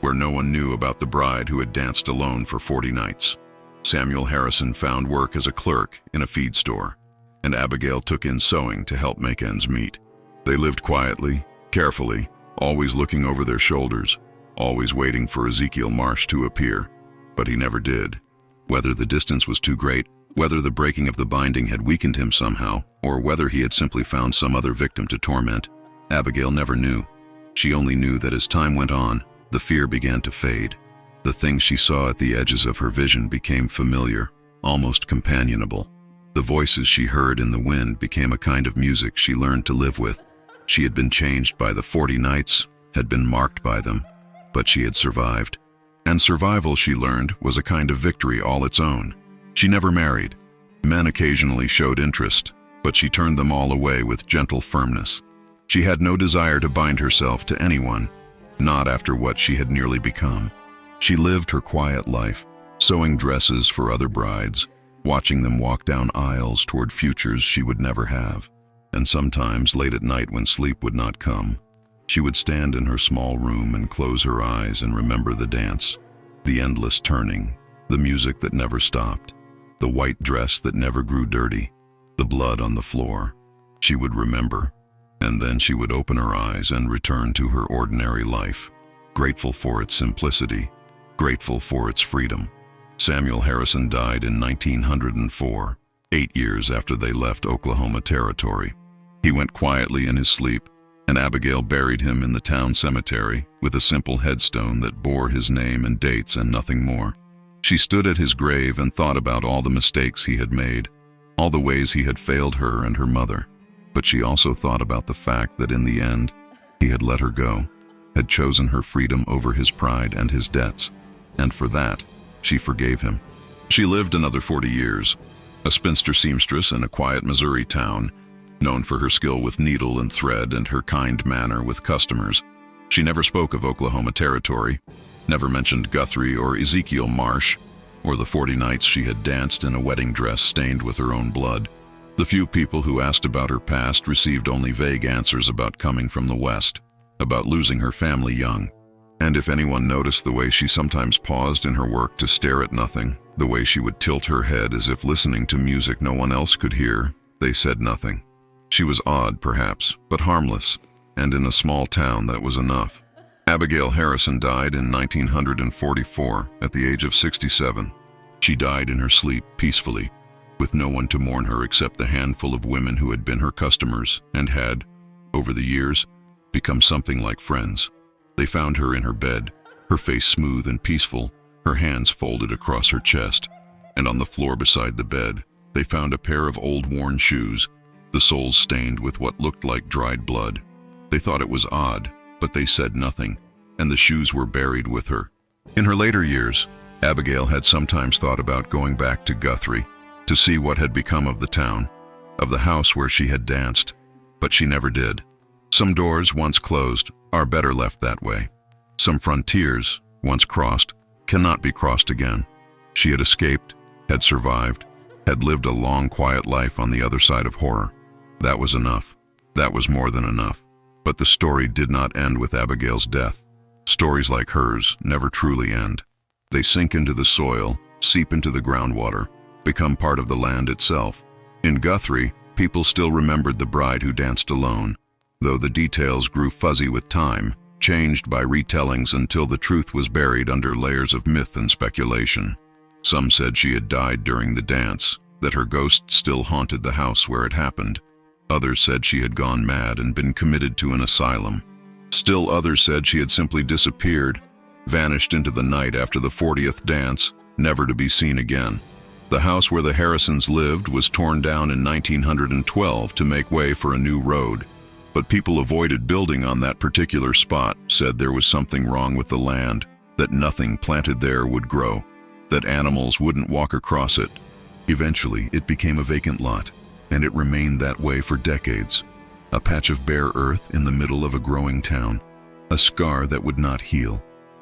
where no one knew about the bride who had danced alone for 40 nights. Samuel Harrison found work as a clerk in a feed store, and Abigail took in sewing to help make ends meet. They lived quietly, carefully, always looking over their shoulders, always waiting for Ezekiel Marsh to appear. But he never did. Whether the distance was too great, whether the breaking of the binding had weakened him somehow, or whether he had simply found some other victim to torment, Abigail never knew. She only knew that as time went on, the fear began to fade. The things she saw at the edges of her vision became familiar, almost companionable. The voices she heard in the wind became a kind of music she learned to live with. She had been changed by the 40 nights, had been marked by them, but she had survived. And survival, she learned, was a kind of victory all its own. She never married. Men occasionally showed interest, but she turned them all away with gentle firmness. She had no desire to bind herself to anyone, not after what she had nearly become. She lived her quiet life, sewing dresses for other brides, watching them walk down aisles toward futures she would never have. And sometimes, late at night when sleep would not come, she would stand in her small room and close her eyes and remember the dance, the endless turning, the music that never stopped, the white dress that never grew dirty, the blood on the floor. She would remember, and then she would open her eyes and return to her ordinary life, grateful for its simplicity, grateful for its freedom. Samuel Harrison died in 1904, 8 years after they left Oklahoma Territory. He went quietly in his sleep, and Abigail buried him in the town cemetery with a simple headstone that bore his name and dates and nothing more. She stood at his grave and thought about all the mistakes he had made, all the ways he had failed her and her mother. But she also thought about the fact that in the end, he had let her go, had chosen her freedom over his pride and his debts, and for that, she forgave him. She lived another 40 years, a spinster seamstress in a quiet Missouri town, known for her skill with needle and thread and her kind manner with customers. She never spoke of Oklahoma Territory, never mentioned Guthrie or Ezekiel Marsh, or the 40 nights she had danced in a wedding dress stained with her own blood. The few people who asked about her past received only vague answers about coming from the West, about losing her family young. And if anyone noticed the way she sometimes paused in her work to stare at nothing, the way she would tilt her head as if listening to music no one else could hear, they said nothing. She was odd, perhaps, but harmless, and in a small town that was enough. Abigail Harrison died in 1944 at the age of 67. She died in her sleep, peacefully, with no one to mourn her except the handful of women who had been her customers and had, over the years, become something like friends. They found her in her bed, her face smooth and peaceful, her hands folded across her chest, and on the floor beside the bed, they found a pair of old worn shoes, the soles stained with what looked like dried blood. They thought it was odd, but they said nothing, and the shoes were buried with her. In her later years, Abigail had sometimes thought about going back to Guthrie to see what had become of the town, of the house where she had danced, but she never did. Some doors, once closed, are better left that way. Some frontiers, once crossed, cannot be crossed again. She had escaped, had survived, had lived a long, quiet life on the other side of horror. That was enough. That was more than enough. But the story did not end with Abigail's death. Stories like hers never truly end. They sink into the soil, seep into the groundwater, become part of the land itself. In Guthrie, people still remembered the bride who danced alone, though the details grew fuzzy with time, changed by retellings until the truth was buried under layers of myth and speculation. Some said she had died during the dance, that her ghost still haunted the house where it happened. Others said she had gone mad and been committed to an asylum. Still others said she had simply disappeared, vanished into the night after the 40th dance, never to be seen again. The house where the Harrisons lived was torn down in 1912 to make way for a new road. But people avoided building on that particular spot, said there was something wrong with the land, that nothing planted there would grow, that animals wouldn't walk across it. Eventually, it became a vacant lot, and it remained that way for decades. A patch of bare earth in the middle of a growing town, a scar that would not heal.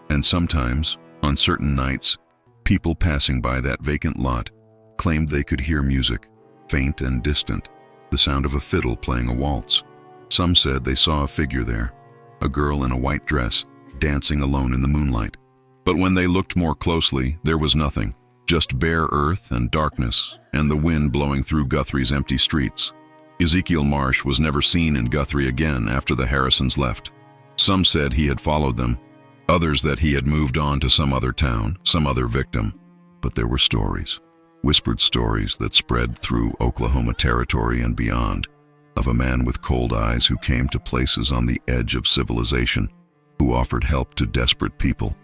And sometimes, on certain nights, people passing by that vacant lot claimed they could hear music, faint and distant, the sound of a fiddle playing a waltz. Some said they saw a figure there, a girl in a white dress, dancing alone in the moonlight. But when they looked more closely, there was nothing, just bare earth and darkness, and the wind blowing through Guthrie's empty streets. Ezekiel Marsh was never seen in Guthrie again after the Harrisons left. Some said he had followed them, others that he had moved on to some other town, some other victim. But there were stories, whispered stories that spread through Oklahoma territory and beyond, of a man with cold eyes who came to places on the edge of civilization, who offered help to desperate people,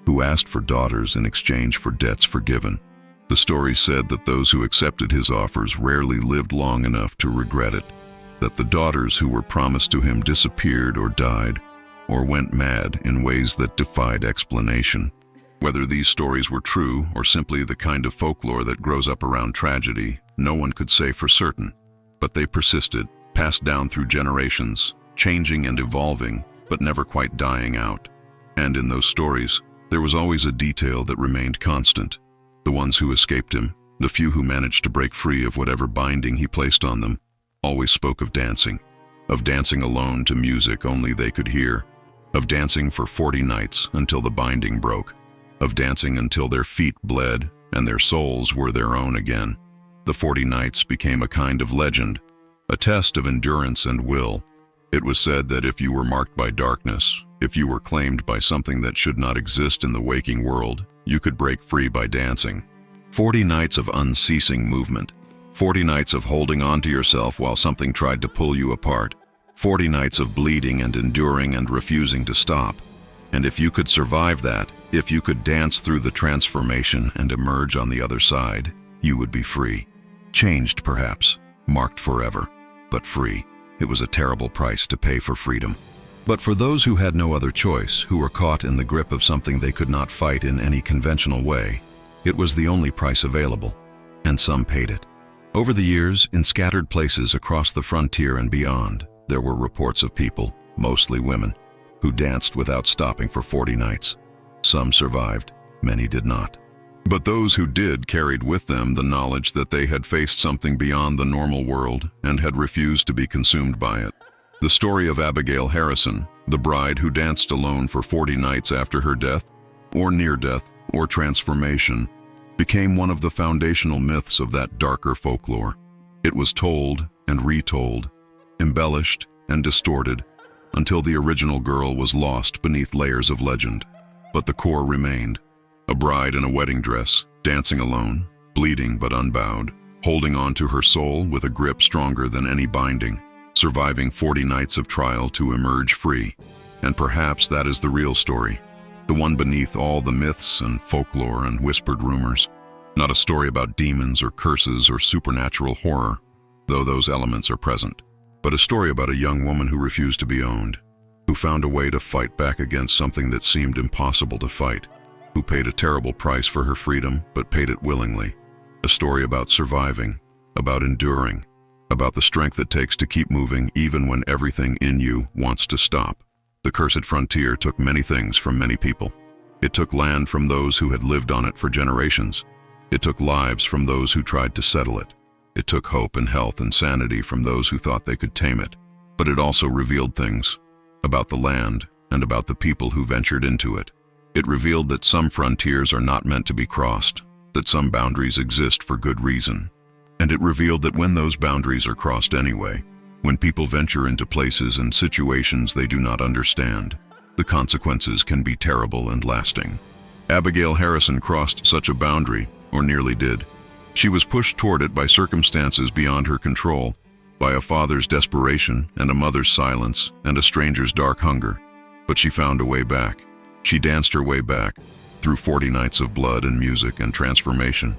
who asked for daughters in exchange for debts forgiven. The story said that those who accepted his offers rarely lived long enough to regret it, that the daughters who were promised to him disappeared or died, or went mad in ways that defied explanation. Whether these stories were true or simply the kind of folklore that grows up around tragedy, no one could say for certain. But they persisted, passed down through generations, changing and evolving, but never quite dying out. And in those stories, there was always a detail that remained constant. The ones who escaped him, the few who managed to break free of whatever binding he placed on them, always spoke of dancing alone to music only they could hear, of dancing for 40 nights until the binding broke, of dancing until their feet bled and their souls were their own again. The 40 nights became a kind of legend, a test of endurance and will. It was said that if you were marked by darkness, if you were claimed by something that should not exist in the waking world, you could break free by dancing. 40 nights of unceasing movement. 40 nights of holding on to yourself while something tried to pull you apart. 40 nights of bleeding and enduring and refusing to stop. And if you could survive that, if you could dance through the transformation and emerge on the other side, you would be free. Changed perhaps, marked forever, but free. It was a terrible price to pay for freedom. But for those who had no other choice, who were caught in the grip of something they could not fight in any conventional way, it was the only price available, and some paid it. Over the years, in scattered places across the frontier and beyond, there were reports of people, mostly women, who danced without stopping for 40 nights. Some survived, many did not. But those who did carried with them the knowledge that they had faced something beyond the normal world and had refused to be consumed by it. The story of Abigail Harrison, the bride who danced alone for 40 nights after her death, or near death, or transformation, became one of the foundational myths of that darker folklore. It was told and retold, embellished and distorted, until the original girl was lost beneath layers of legend. But the core remained, a bride in a wedding dress, dancing alone, bleeding but unbowed, holding on to her soul with a grip stronger than any binding, surviving 40 nights of trial to emerge free. And perhaps that is the real story, the one beneath all the myths and folklore and whispered rumors. Not a story about demons or curses or supernatural horror, though those elements are present, but a story about a young woman who refused to be owned, who found a way to fight back against something that seemed impossible to fight, who paid a terrible price for her freedom but paid it willingly. A story about surviving, about enduring, about the strength it takes to keep moving even when everything in you wants to stop. The cursed frontier took many things from many people. It took land from those who had lived on it for generations. It took lives from those who tried to settle it. It took hope and health and sanity from those who thought they could tame it. But it also revealed things about the land and about the people who ventured into it. It revealed that some frontiers are not meant to be crossed, that some boundaries exist for good reason. And it revealed that when those boundaries are crossed anyway, when people venture into places and situations they do not understand, the consequences can be terrible and lasting. Abigail Harrison crossed such a boundary, or nearly did. She was pushed toward it by circumstances beyond her control, by a father's desperation and a mother's silence and a stranger's dark hunger. But she found a way back. She danced her way back, through 40 nights of blood and music and transformation.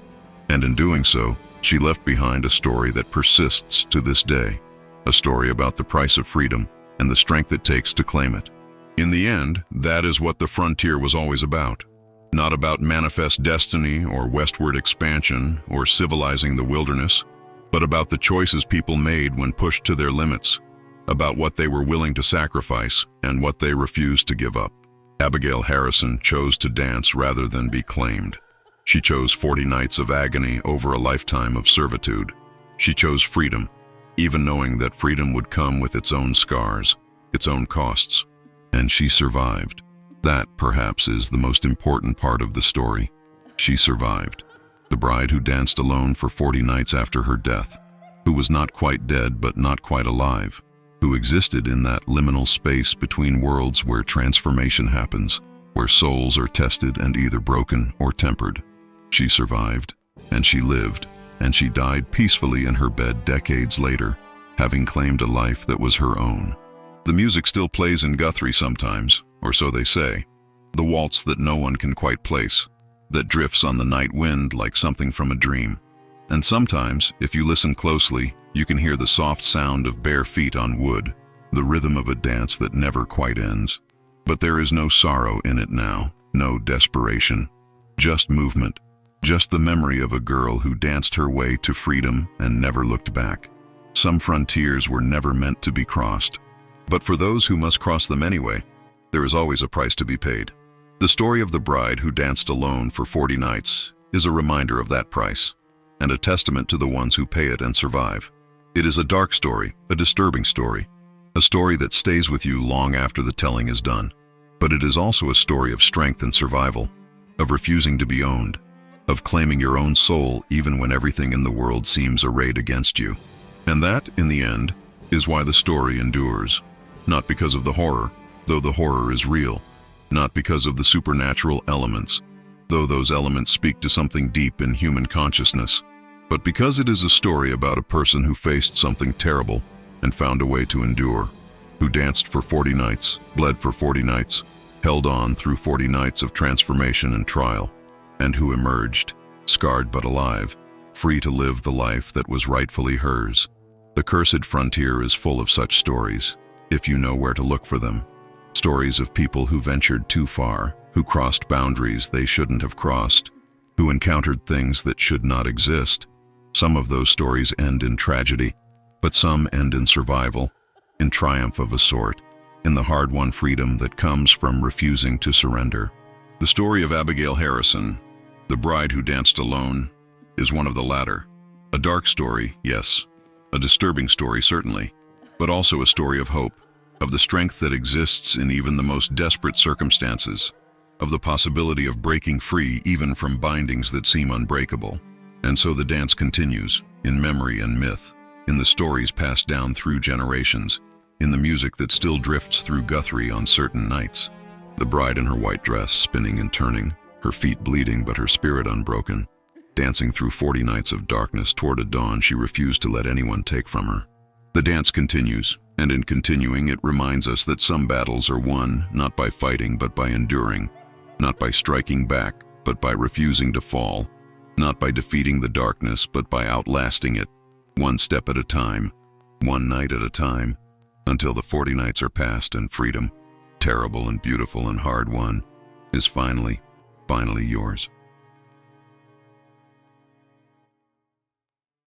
And in doing so, she left behind a story that persists to this day, a story about the price of freedom and the strength it takes to claim it. In the end, that is what the frontier was always about. Not about manifest destiny or westward expansion or civilizing the wilderness, but about the choices people made when pushed to their limits, about what they were willing to sacrifice and what they refused to give up. Abigail Harrison chose to dance rather than be claimed. She chose 40 nights of agony over a lifetime of servitude. She chose freedom, even knowing that freedom would come with its own scars, its own costs. And she survived. That, perhaps, is the most important part of the story. She survived. The bride who danced alone for 40 nights after her death, who was not quite dead but not quite alive, who existed in that liminal space between worlds where transformation happens, where souls are tested and either broken or tempered. She survived, and she lived, and she died peacefully in her bed decades later, having claimed a life that was her own. The music still plays in Guthrie sometimes, or so they say, the waltz that no one can quite place, that drifts on the night wind like something from a dream. And sometimes, if you listen closely, you can hear the soft sound of bare feet on wood, the rhythm of a dance that never quite ends. But there is no sorrow in it now, no desperation, just movement, just the memory of a girl who danced her way to freedom and never looked back. Some frontiers were never meant to be crossed, but for those who must cross them anyway, there is always a price to be paid. The story of the bride who danced alone for 40 nights is a reminder of that price, and a testament to the ones who pay it and survive. It is a dark story, a disturbing story, a story that stays with you long after the telling is done. But it is also a story of strength and survival, of refusing to be owned, of claiming your own soul even when everything in the world seems arrayed against you. And that, in the end, is why the story endures. Not because of the horror, though the horror is real. Not because of the supernatural elements, though those elements speak to something deep in human consciousness, but because it is a story about a person who faced something terrible and found a way to endure, who danced for 40 nights, bled for 40 nights, held on through 40 nights of transformation and trial, and who emerged, scarred but alive, free to live the life that was rightfully hers. The cursed frontier is full of such stories, if you know where to look for them. Stories of people who ventured too far, who crossed boundaries they shouldn't have crossed, who encountered things that should not exist. Some of those stories end in tragedy, but some end in survival, in triumph of a sort, in the hard-won freedom that comes from refusing to surrender. The story of Abigail Harrison, the bride who danced alone, is one of the latter. A dark story, yes. A disturbing story, certainly, but also a story of hope, of the strength that exists in even the most desperate circumstances, of the possibility of breaking free even from bindings that seem unbreakable. And so the dance continues, in memory and myth, in the stories passed down through generations, in the music that still drifts through Guthrie on certain nights. The bride in her white dress, spinning and turning, her feet bleeding but her spirit unbroken, dancing through 40 nights of darkness toward a dawn she refused to let anyone take from her. The dance continues, and in continuing it reminds us that some battles are won not by fighting but by enduring, not by striking back but by refusing to fall, not by defeating the darkness but by outlasting it, one step at a time, one night at a time, until the 40 nights are past and freedom, terrible and beautiful and hard won, is finally yours.